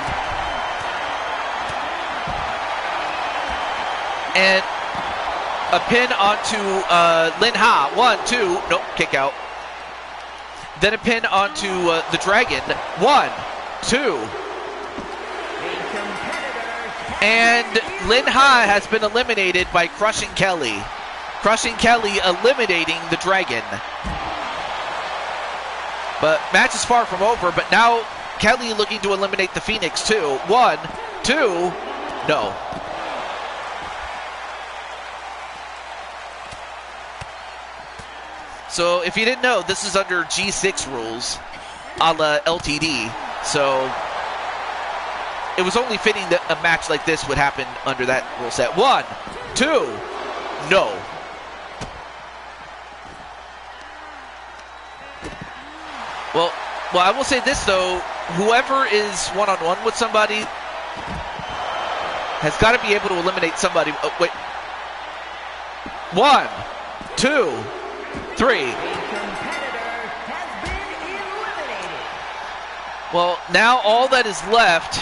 And a pin onto Lin Ha. 1, 2. Nope, kick out. Then a pin onto the Dragon. 1, 2. And Lin Ha has been eliminated by Crushing Kelly. Crushing Kelly eliminating the Dragon. But match is far from over, but now Kelly looking to eliminate the Phoenix too. 1, 2. No. So, if you didn't know, this is under G6 rules, a la LTD. So, it was only fitting that a match like this would happen under that rule set. 1, 2, no. Well, I will say this, though. Whoever is one-on-one with somebody has got to be able to eliminate somebody. Oh, wait. 1, 2, 3. Well, now all that is left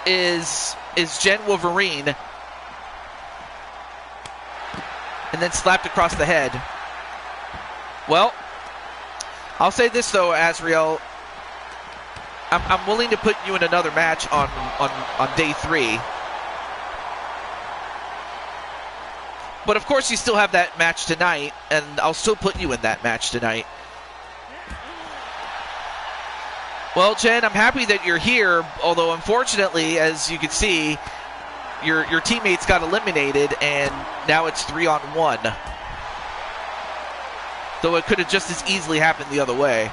is Jen Wolverine, and then slapped across the head. Well, I'll say this though, Azriel. I'm willing to put you in another match on day 3. But of course you still have that match tonight, and I'll still put you in that match tonight. Well, Jen, I'm happy that you're here, although unfortunately, as you can see, your teammates got eliminated, and now it's 3-on-1. Though it could have just as easily happened the other way.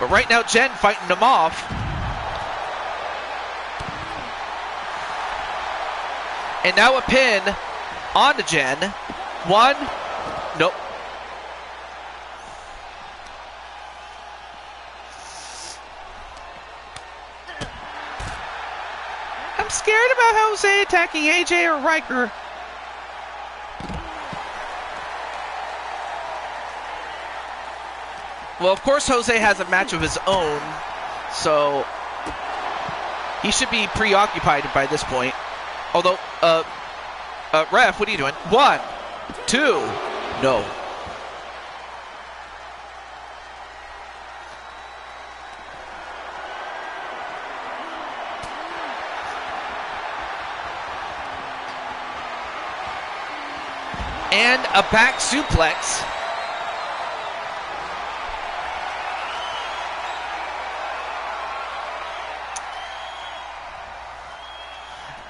But right now, Jen fighting them off. And now a pin onto Jen. 1, nope. I'm scared about Jose attacking AJ or Riker. Well, of course, Jose has a match of his own, so he should be preoccupied by this point. Although, ref, what are you doing? 1, 2, no. And a back suplex.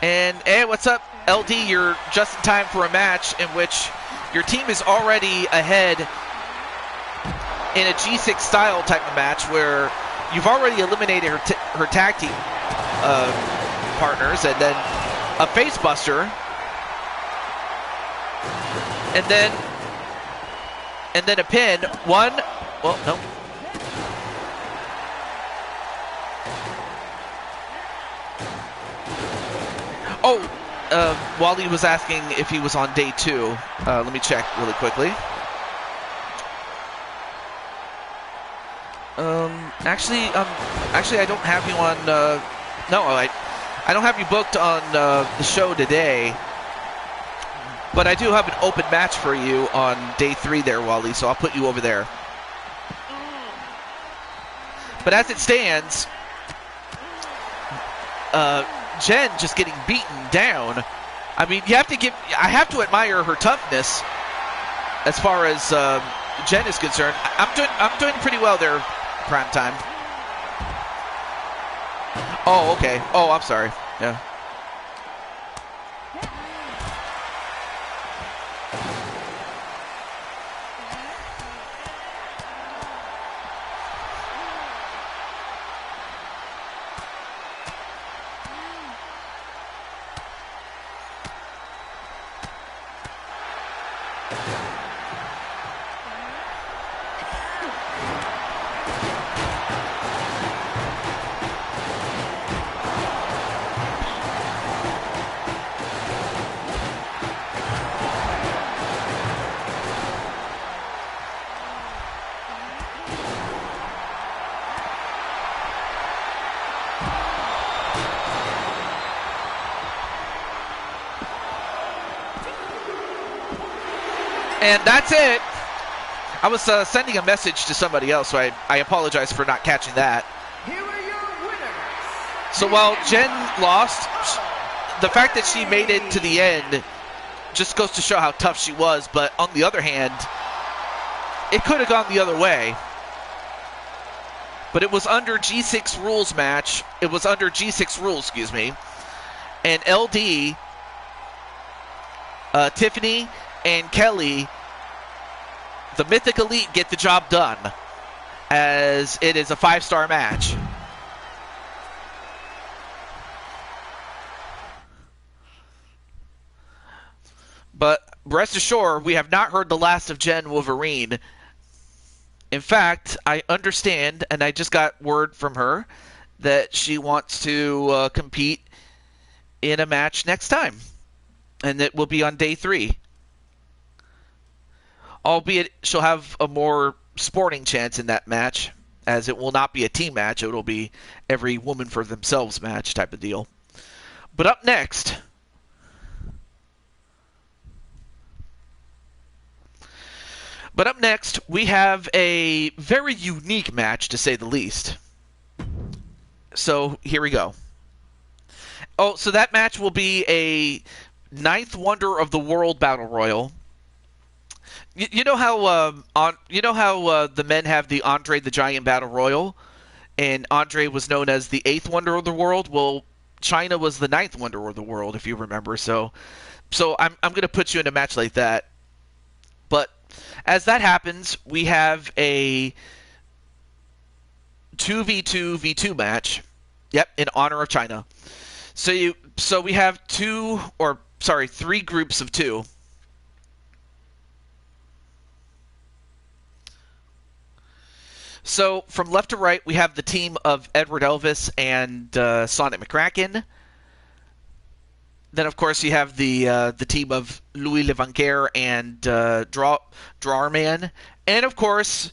And hey, what's up, LD? You're just in time for a match in which your team is already ahead in a G6 style type of match where you've already eliminated her tag team partners, and then a face buster, and then a pin. One, well, no. Oh, Wally was asking if he was on day 2. Let me check really quickly. Actually, I don't have you on. No, I don't have you booked on the show today. But I do have an open match for you on day 3 there, Wally. So I'll put you over there. But as it stands, Jen just getting beaten down. I mean, I have to admire her toughness as far as Jen is concerned. I'm doing pretty well there, Prime Time. Oh, okay. Oh, I'm sorry. Yeah. And that's it. I was sending a message to somebody else, so I apologize for not catching that. Here are your winners. So while Jen lost, the fact that she made it to the end just goes to show how tough she was. But on the other hand, it could have gone the other way. But it was under G6 rules match. It was under G6 rules, excuse me. And LD, Tiffany, and Kelly, the Mythic Elite, get the job done, as it is a 5-star match. But rest assured, we have not heard the last of Jen Wolverine. In fact, I understand, and I just got word from her, that she wants to compete in a match next time. And it will be on day 3. Albeit she'll have a more sporting chance in that match, as it will not be a team match. It will be every woman for themselves match type of deal. But up next, we have a very unique match, to say the least. So here we go. Oh, so that match will be a 9th Wonder of the World Battle Royal. You know how the men have the Andre the Giant Battle Royal, and Andre was known as the 8th Wonder of the World. Well, China was the 9th Wonder of the World, if you remember. So I'm going to put you in a match like that. But as that happens, we have a 2v2v2 match. Yep, in honor of China. So we have 3 groups of 2. So from left to right, we have the team of Edward Elvis and Sonic McCracken. Then, of course, you have the team of Louis Levanguer and Drawerman. And, of course,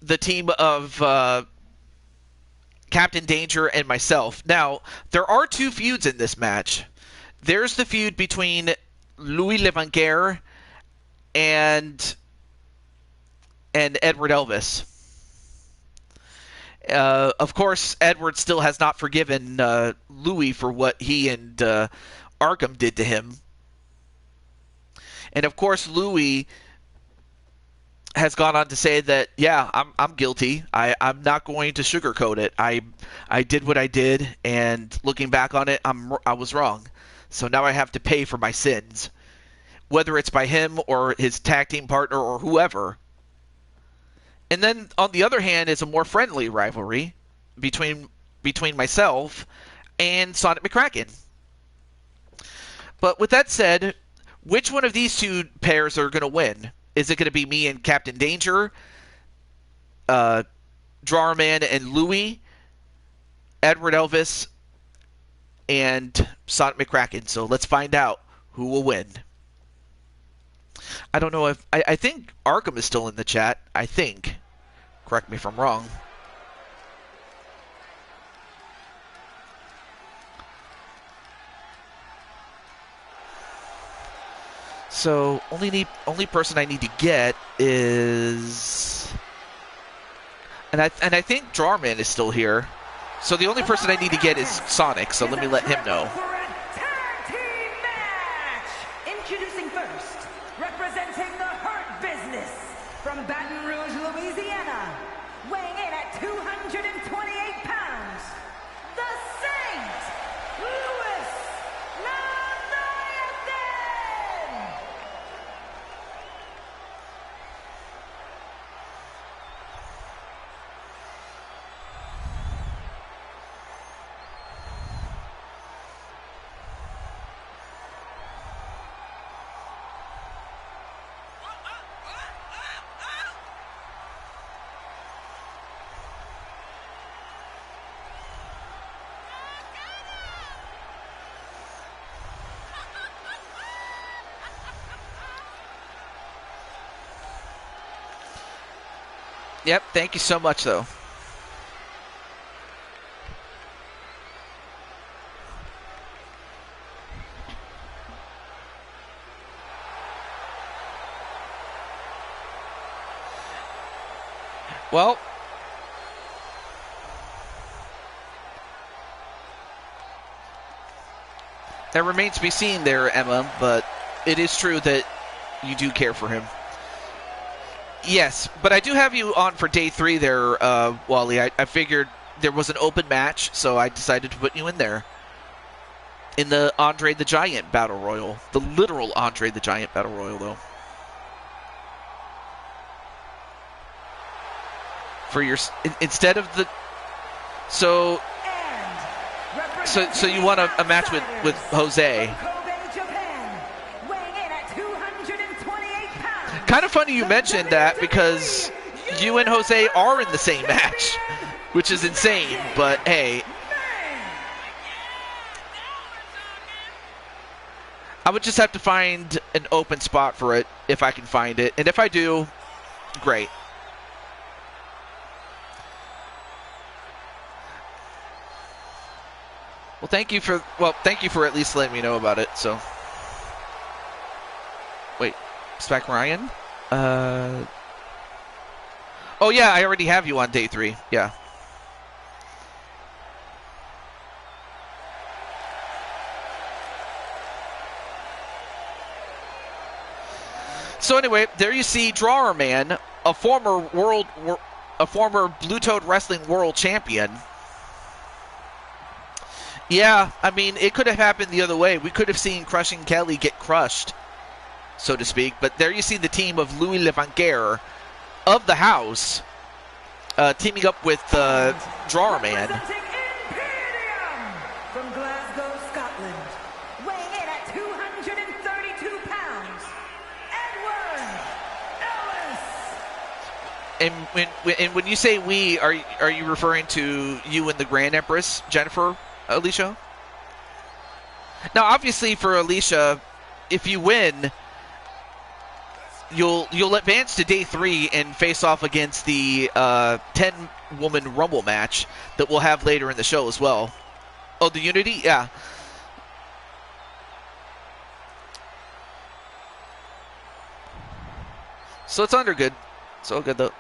the team of Captain Danger and myself. Now, there are two feuds in this match. There's the feud between Louis Levanguer and Edward Elvis. Of course, Edward still has not forgiven Louis for what he and Arkham did to him. And of course, Louis has gone on to say that, yeah, I'm guilty. I'm not going to sugarcoat it. I did what I did, and looking back on it, I was wrong. So now I have to pay for my sins, whether it's by him or his tag team partner or whoever. And then, on the other hand, is a more friendly rivalry between myself and Sonic McCracken. But with that said, which one of these two pairs are going to win? Is it going to be me and Captain Danger, Drawerman and Louie, Edward Elvis, and Sonic McCracken? So let's find out who will win. I don't know if... I think Arkham is still in the chat. I think. Correct me if I'm wrong. So, only person I need to get is... And I think Drawerman is still here. So the only person I need to get is Sonic, so let me let him know. Introducing first, representing the Hurt Business from Baton Rouge, Louisiana, weighing in at 228 pounds, the Saint, Louis Leviathan! Yep, thank you so much, though. Well, that remains to be seen there, Emma, but it is true that you do care for him. Yes, but I do have you on for day 3 there, Wally. I figured there was an open match, so I decided to put you in there. In the Andre the Giant Battle Royal. The literal Andre the Giant Battle Royal, though. For your... Instead of the... So you want a match with Jose. Kind of funny you mentioned that, because you and Jose are in the same match, which is insane, but hey. I would just have to find an open spot for it, if I can find it. And if I do, great. Well, thank you for at least letting me know about it, so. Wait. Spec Ryan? Oh yeah, I already have you on day 3. Yeah. So anyway, there you see Drawerman, a former Blue Toad Wrestling World Champion. Yeah, I mean, it could have happened the other way. We could have seen Crushing Kelly get crushed, so to speak. But there you see the team of Louis Levanguer of the house teaming up with Drawerman. From Glasgow, Scotland, weighing in at 232 pounds, Edward Ellis. And when you say we, are you referring to you and the Grand Empress, Jennifer? Alicia? Now, obviously, for Alicia, if you win, you'll advance to day 3 and face off against the 10-woman Rumble match that we'll have later in the show as well. Oh, the Unity? Yeah. So it's under good. It's all good, though.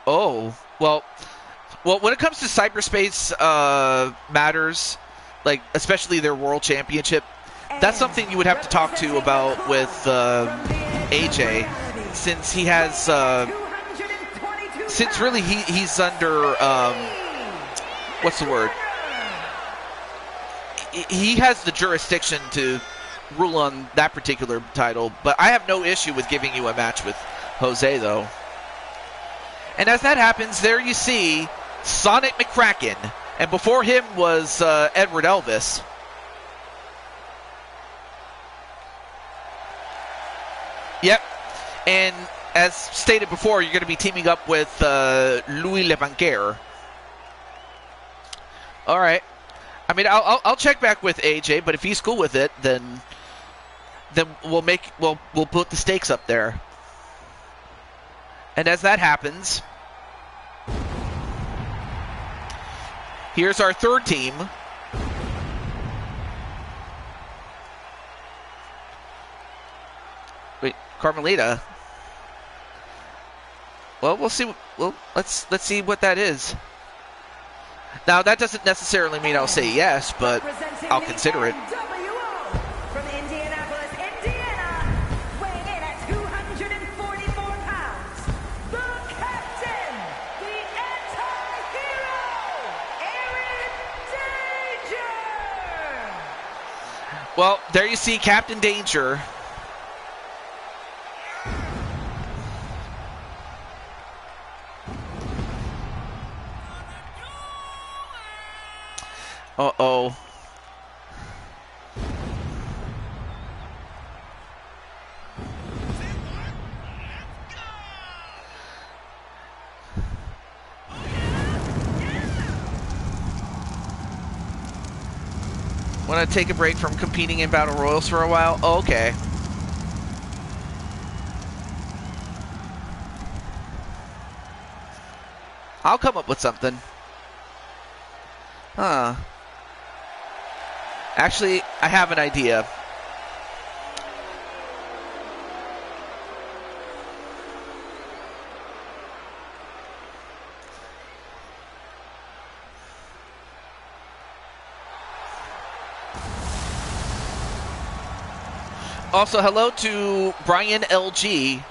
Oh, well, when it comes to cyberspace matters, like especially their world championship, that's something you would have to talk to about with AJ, since he has, since really he's under, what's the word? He has the jurisdiction to rule on that particular title, but I have no issue with giving you a match with Jose, though. And as that happens, there you see Sonic McCracken. And before him was Edward Elvis. Yep. And as stated before, you're going to be teaming up with Louis Le Banquier. All right. I mean, I'll check back with AJ, but if he's cool with it, then we'll put the stakes up there. And as that happens, here's our third team. Wait, Carmelita. Well, we'll see. Well, let's see what that is. Now, that doesn't necessarily mean I'll say yes, but I'll consider it. From Indianapolis, Indiana, weighing in at 244 pounds, the captain, the anti-hero, Aaron Danger! Well, there you see Captain Danger. Uh-oh. Want to take a break from competing in Battle Royals for a while? Oh, okay. I'll come up with something. Huh. Actually, I have an idea. Also, hello to Brian LG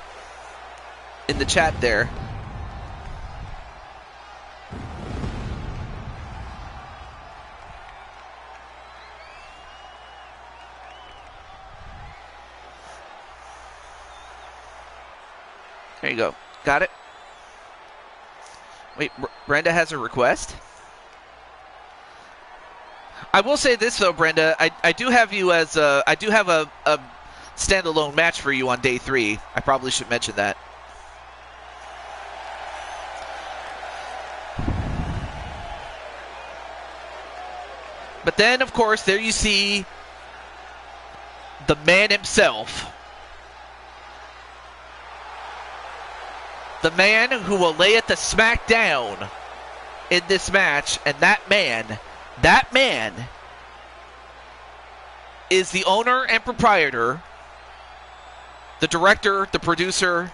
in the chat there. There you go. Got it? Wait, Brenda has a request? I will say this, though, Brenda. I do have you as a... I do have a standalone match for you on day 3. I probably should mention that. But then, of course, there you see the man himself. The man who will lay it the smack down in this match, and that man is the owner and proprietor, the director, the producer,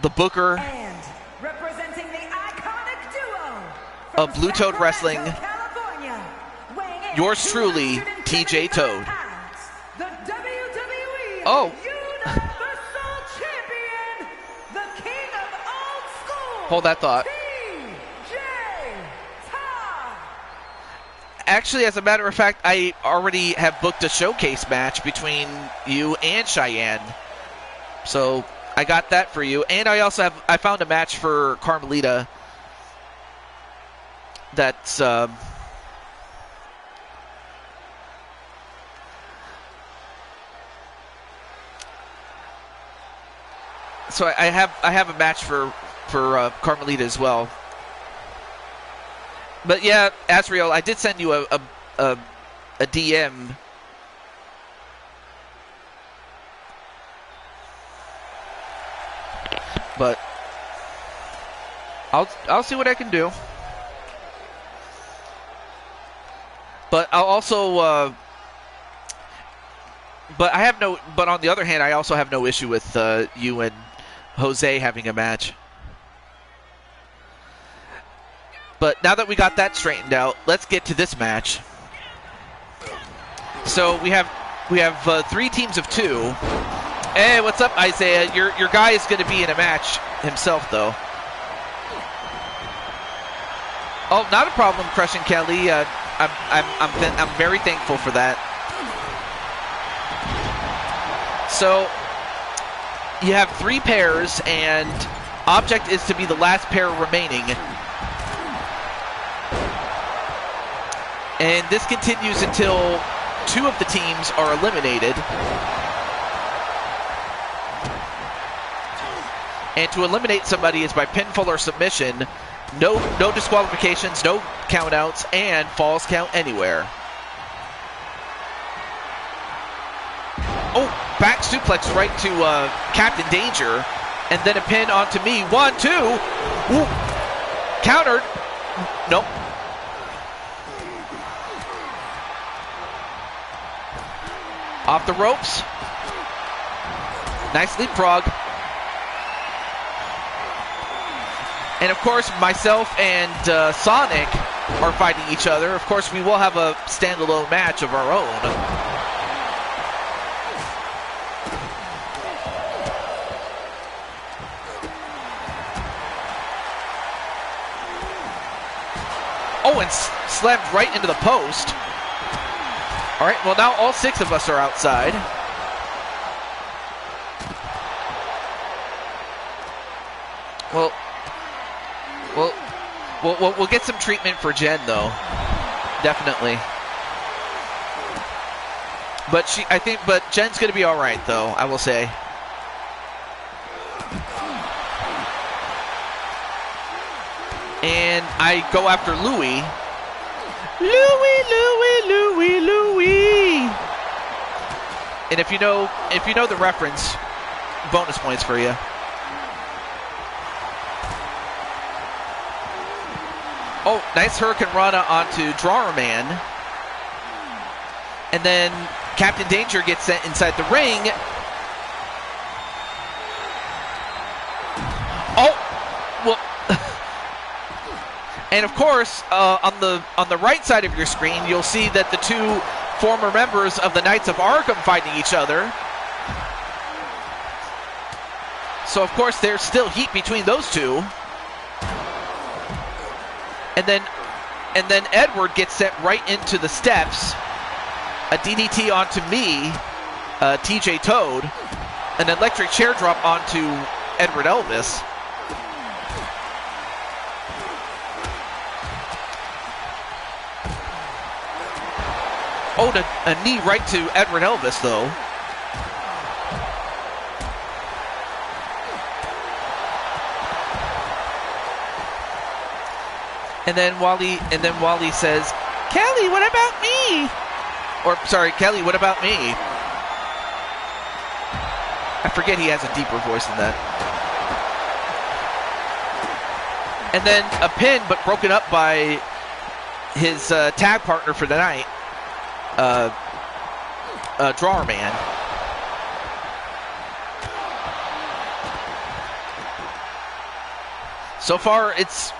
the booker, And representing the iconic duo of Blue Toad Wrestling, California, weighing in yours at truly, TJ 275 Toad. pounds, the WWE Oh. Universal Champion, the King of Old School. Hold that thought. TJ Todd. Actually, as a matter of fact, I already have booked a showcase match between you and Cheyenne. So I got that for you. And I also I found a match for Carmelita that's so I have a match for Carmelita as well. But yeah, Asriel, I did send you a DM. But I'll see what I can do. But I'll also but on the other hand, I also have no issue with you and Jose having a match. But now that we got that straightened out, let's get to this match. So we have 3 teams of 2. Hey, what's up, Isaiah? Your guy is going to be in a match himself, though. Oh, not a problem, Crushing Kelly. I'm very thankful for that. So you have 3 pairs, and object is to be the last pair remaining. And this continues until 2 of the teams are eliminated. And to eliminate somebody is by pinfall or submission. No disqualifications, no countouts, and falls count anywhere. Oh, back suplex right to Captain Danger. And then a pin onto me. 1, 2. Ooh. Countered. Nope. Off the ropes. Nice leapfrog. And of course, myself and Sonic are fighting each other. Of course, we will have a standalone match of our own. Oh, and slammed right into the post. All right, well, now all 6 of us are outside. We'll get some treatment for Jen, though. Definitely. But Jen's going to be all right, though, I will say. And I go after Louie. Louie. And if you know the reference, bonus points for you. Oh, nice Hurricane Rana onto Drawer Man. And then Captain Danger gets sent inside the ring. Oh, well. And of course, on the right side of your screen, you'll see that the 2 former members of the Knights of Arkham fighting each other. So of course, there's still heat between those 2. And then Edward gets sent right into the steps. A DDT onto me, TJ Toad. An electric chair drop onto Edward Elvis. Oh, a knee right to Edward Elvis, though. And then Wally says, "Kelly, what about me?" Or sorry, Kelly, what about me? I forget he has a deeper voice than that. And then a pin, but broken up by his tag partner for the night, Drawer Man. So far, it's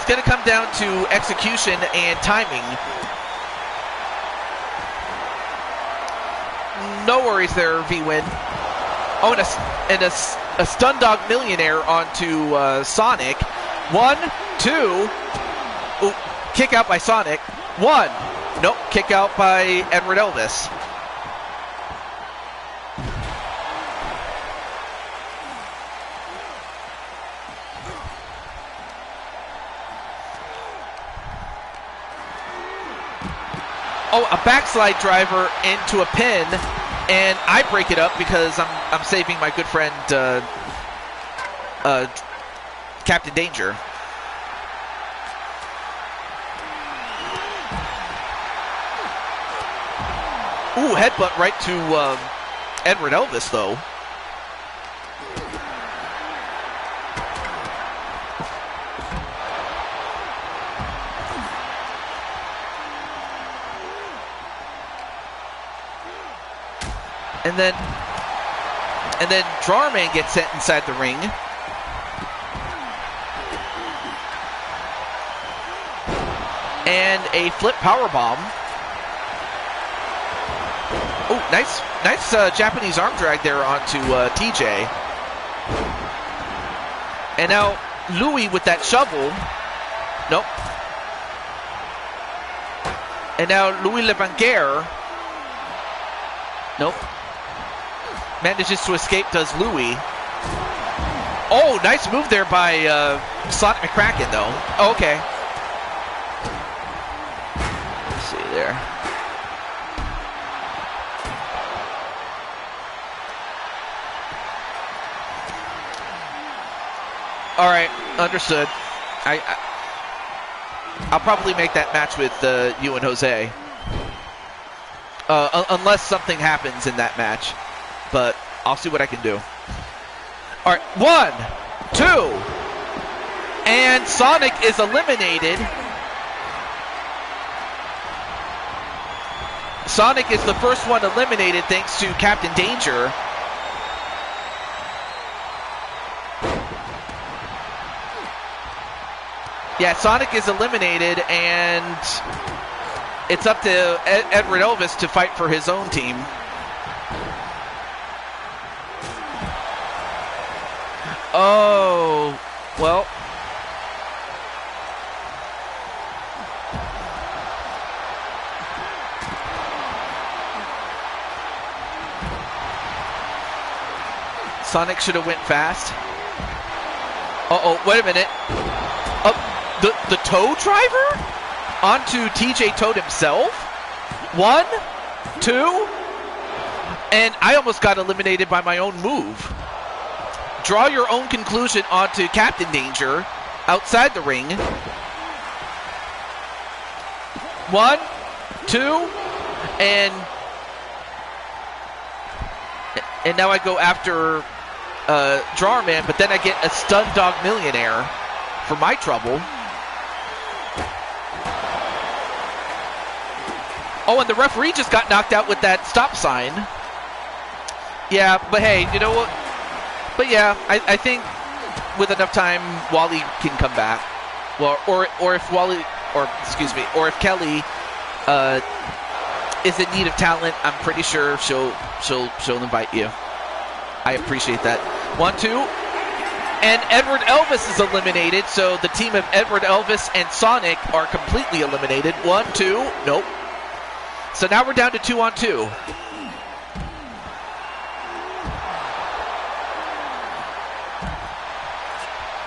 going to come down to execution and timing. No worries there, V-Win. Oh, and a Stun Dog Millionaire onto Sonic. 1, 2. Ooh, kick out by Sonic. 1. Nope, kick out by Edward Elvis. Oh, a backslide driver into a pin, and I break it up because I'm saving my good friend Captain Danger. Ooh, headbutt right to Edward Elvis, though. And then Drawerman gets sent inside the ring. And a flip powerbomb. Oh, nice Japanese arm drag there onto TJ. And now Louis with that shovel. Nope. And now Louis Le Banquier. Nope. Manages to escape, does Louis. Oh, nice move there by Sonic McCracken, though. Oh, okay. Let's see there. All right, understood. I'll probably make that match with you and Jose. Unless something happens in that match. But I'll see what I can do. All right, 1, 2. And Sonic is eliminated. Sonic is the first one eliminated thanks to Captain Danger. Yeah, Sonic is eliminated, and it's up to Edward Elvis to fight for his own team. Oh, well. Sonic should have went fast. Uh-oh, wait a minute. The Toad driver? Onto TJ Toad himself? 1, 2, and I almost got eliminated by my own move. Draw your own conclusion onto Captain Danger outside the ring. 1, 2, and now I go after Drawerman, but then I get a Stun Dog Millionaire for my trouble. Oh, and the referee just got knocked out with that stop sign. Yeah, but hey, you know what? But yeah, I think with enough time, Wally can come back. Well, or if Wally, or excuse me, or if Kelly is in need of talent, I'm pretty sure she'll invite you. I appreciate that. 1, 2, and Edward Elvis is eliminated. So the team of Edward Elvis and Sonic are completely eliminated. 1, 2, nope. So now we're down to 2 on 2.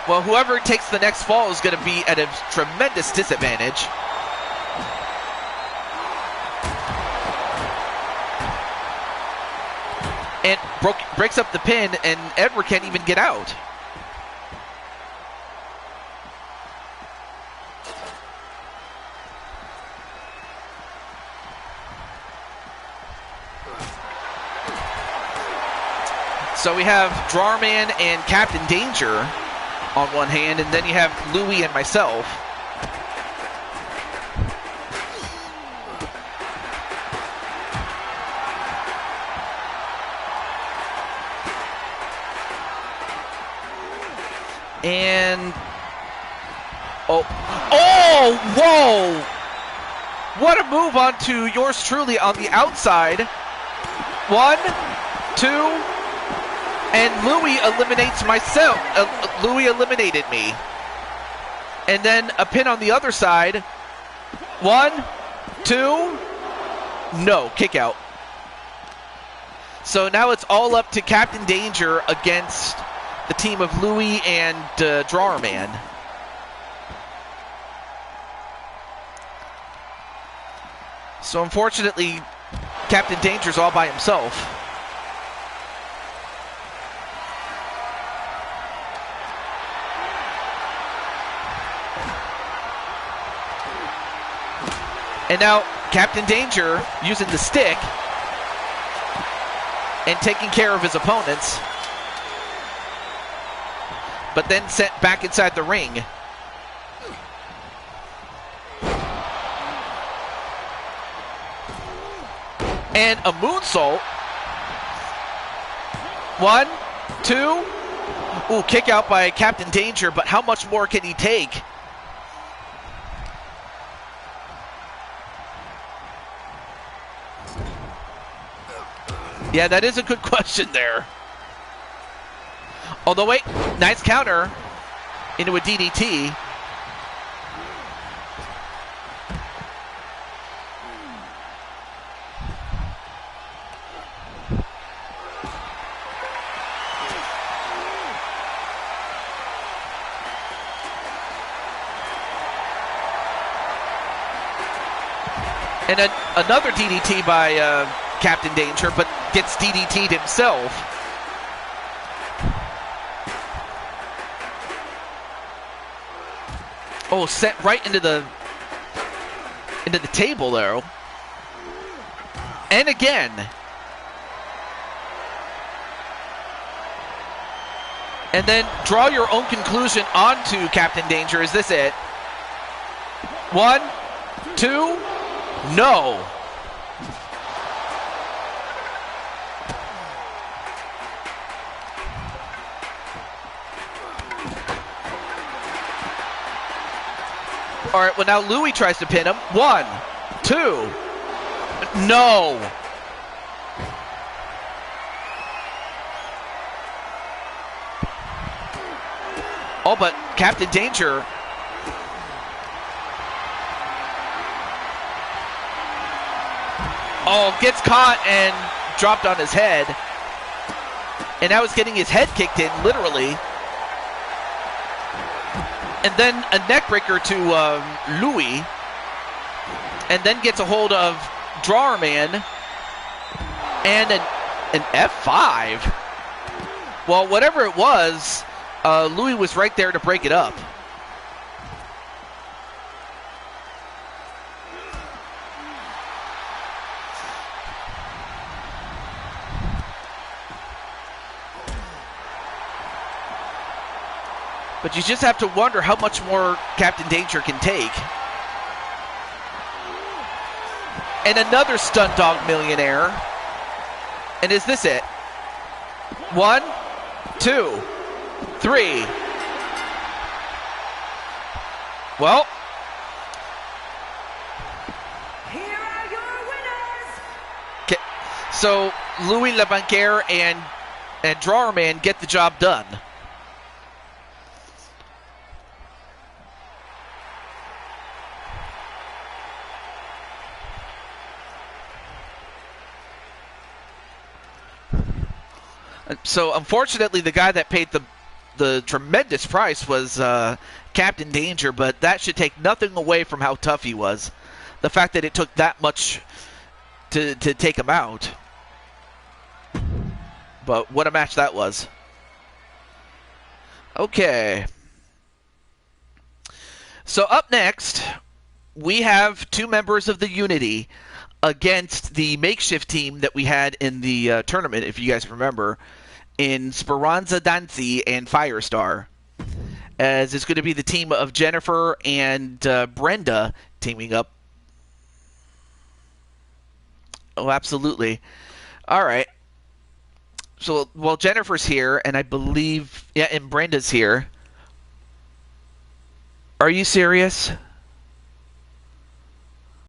Well, whoever takes the next fall is going to be at a tremendous disadvantage. And breaks up the pin, and Edward can't even get out. So we have Drawerman and Captain Danger on one hand, and then you have Louie and myself. And oh, whoa! What a move onto yours truly on the outside. 1, 2. And Louis eliminates myself. Louis eliminated me. And then a pin on the other side. 1, 2. No, kick out. So now it's all up to Captain Danger against the team of Louis and Drawerman. So unfortunately, Captain Danger's all by himself. And now Captain Danger, using the stick, and taking care of his opponents, but then sent back inside the ring. And a moonsault. 1, 2. Ooh, kick out by Captain Danger, but how much more can he take? Yeah, that is a good question there. Although, wait, nice counter into a DDT. And another DDT by Captain Danger, but gets DDT'd himself. Oh, sent right into the table there. And again. And then draw your own conclusion onto Captain Danger. Is this it? 1, 2. No. All right, well, now Louis tries to pin him. 1, 2. No. Oh, but Captain Danger. Oh, gets caught and dropped on his head. And now he's getting his head kicked in, literally. And then a neckbreaker to Louis. And then gets a hold of Drawerman. And an F5. Well, whatever it was, Louis was right there to break it up. But you just have to wonder how much more Captain Danger can take. And another stunt dog millionaire. And is this it? 1, 2, 3. Well. Here are your winners. Okay. So Louis LeBanquer and Drawerman get the job done. So, unfortunately, the guy that paid the tremendous price was Captain Danger, but that should take nothing away from how tough he was. The fact that it took that much to take him out. But what a match that was. Okay. So, up next, we have 2 members of the Unity against the makeshift team that we had in the tournament, if you guys remember, in Speranza Danzi and Firestar. As it's going to be the team of Jennifer and Brenda teaming up. Oh, absolutely. All right. So, well, Jennifer's here, and I believe, yeah, and Brenda's here. Are you serious?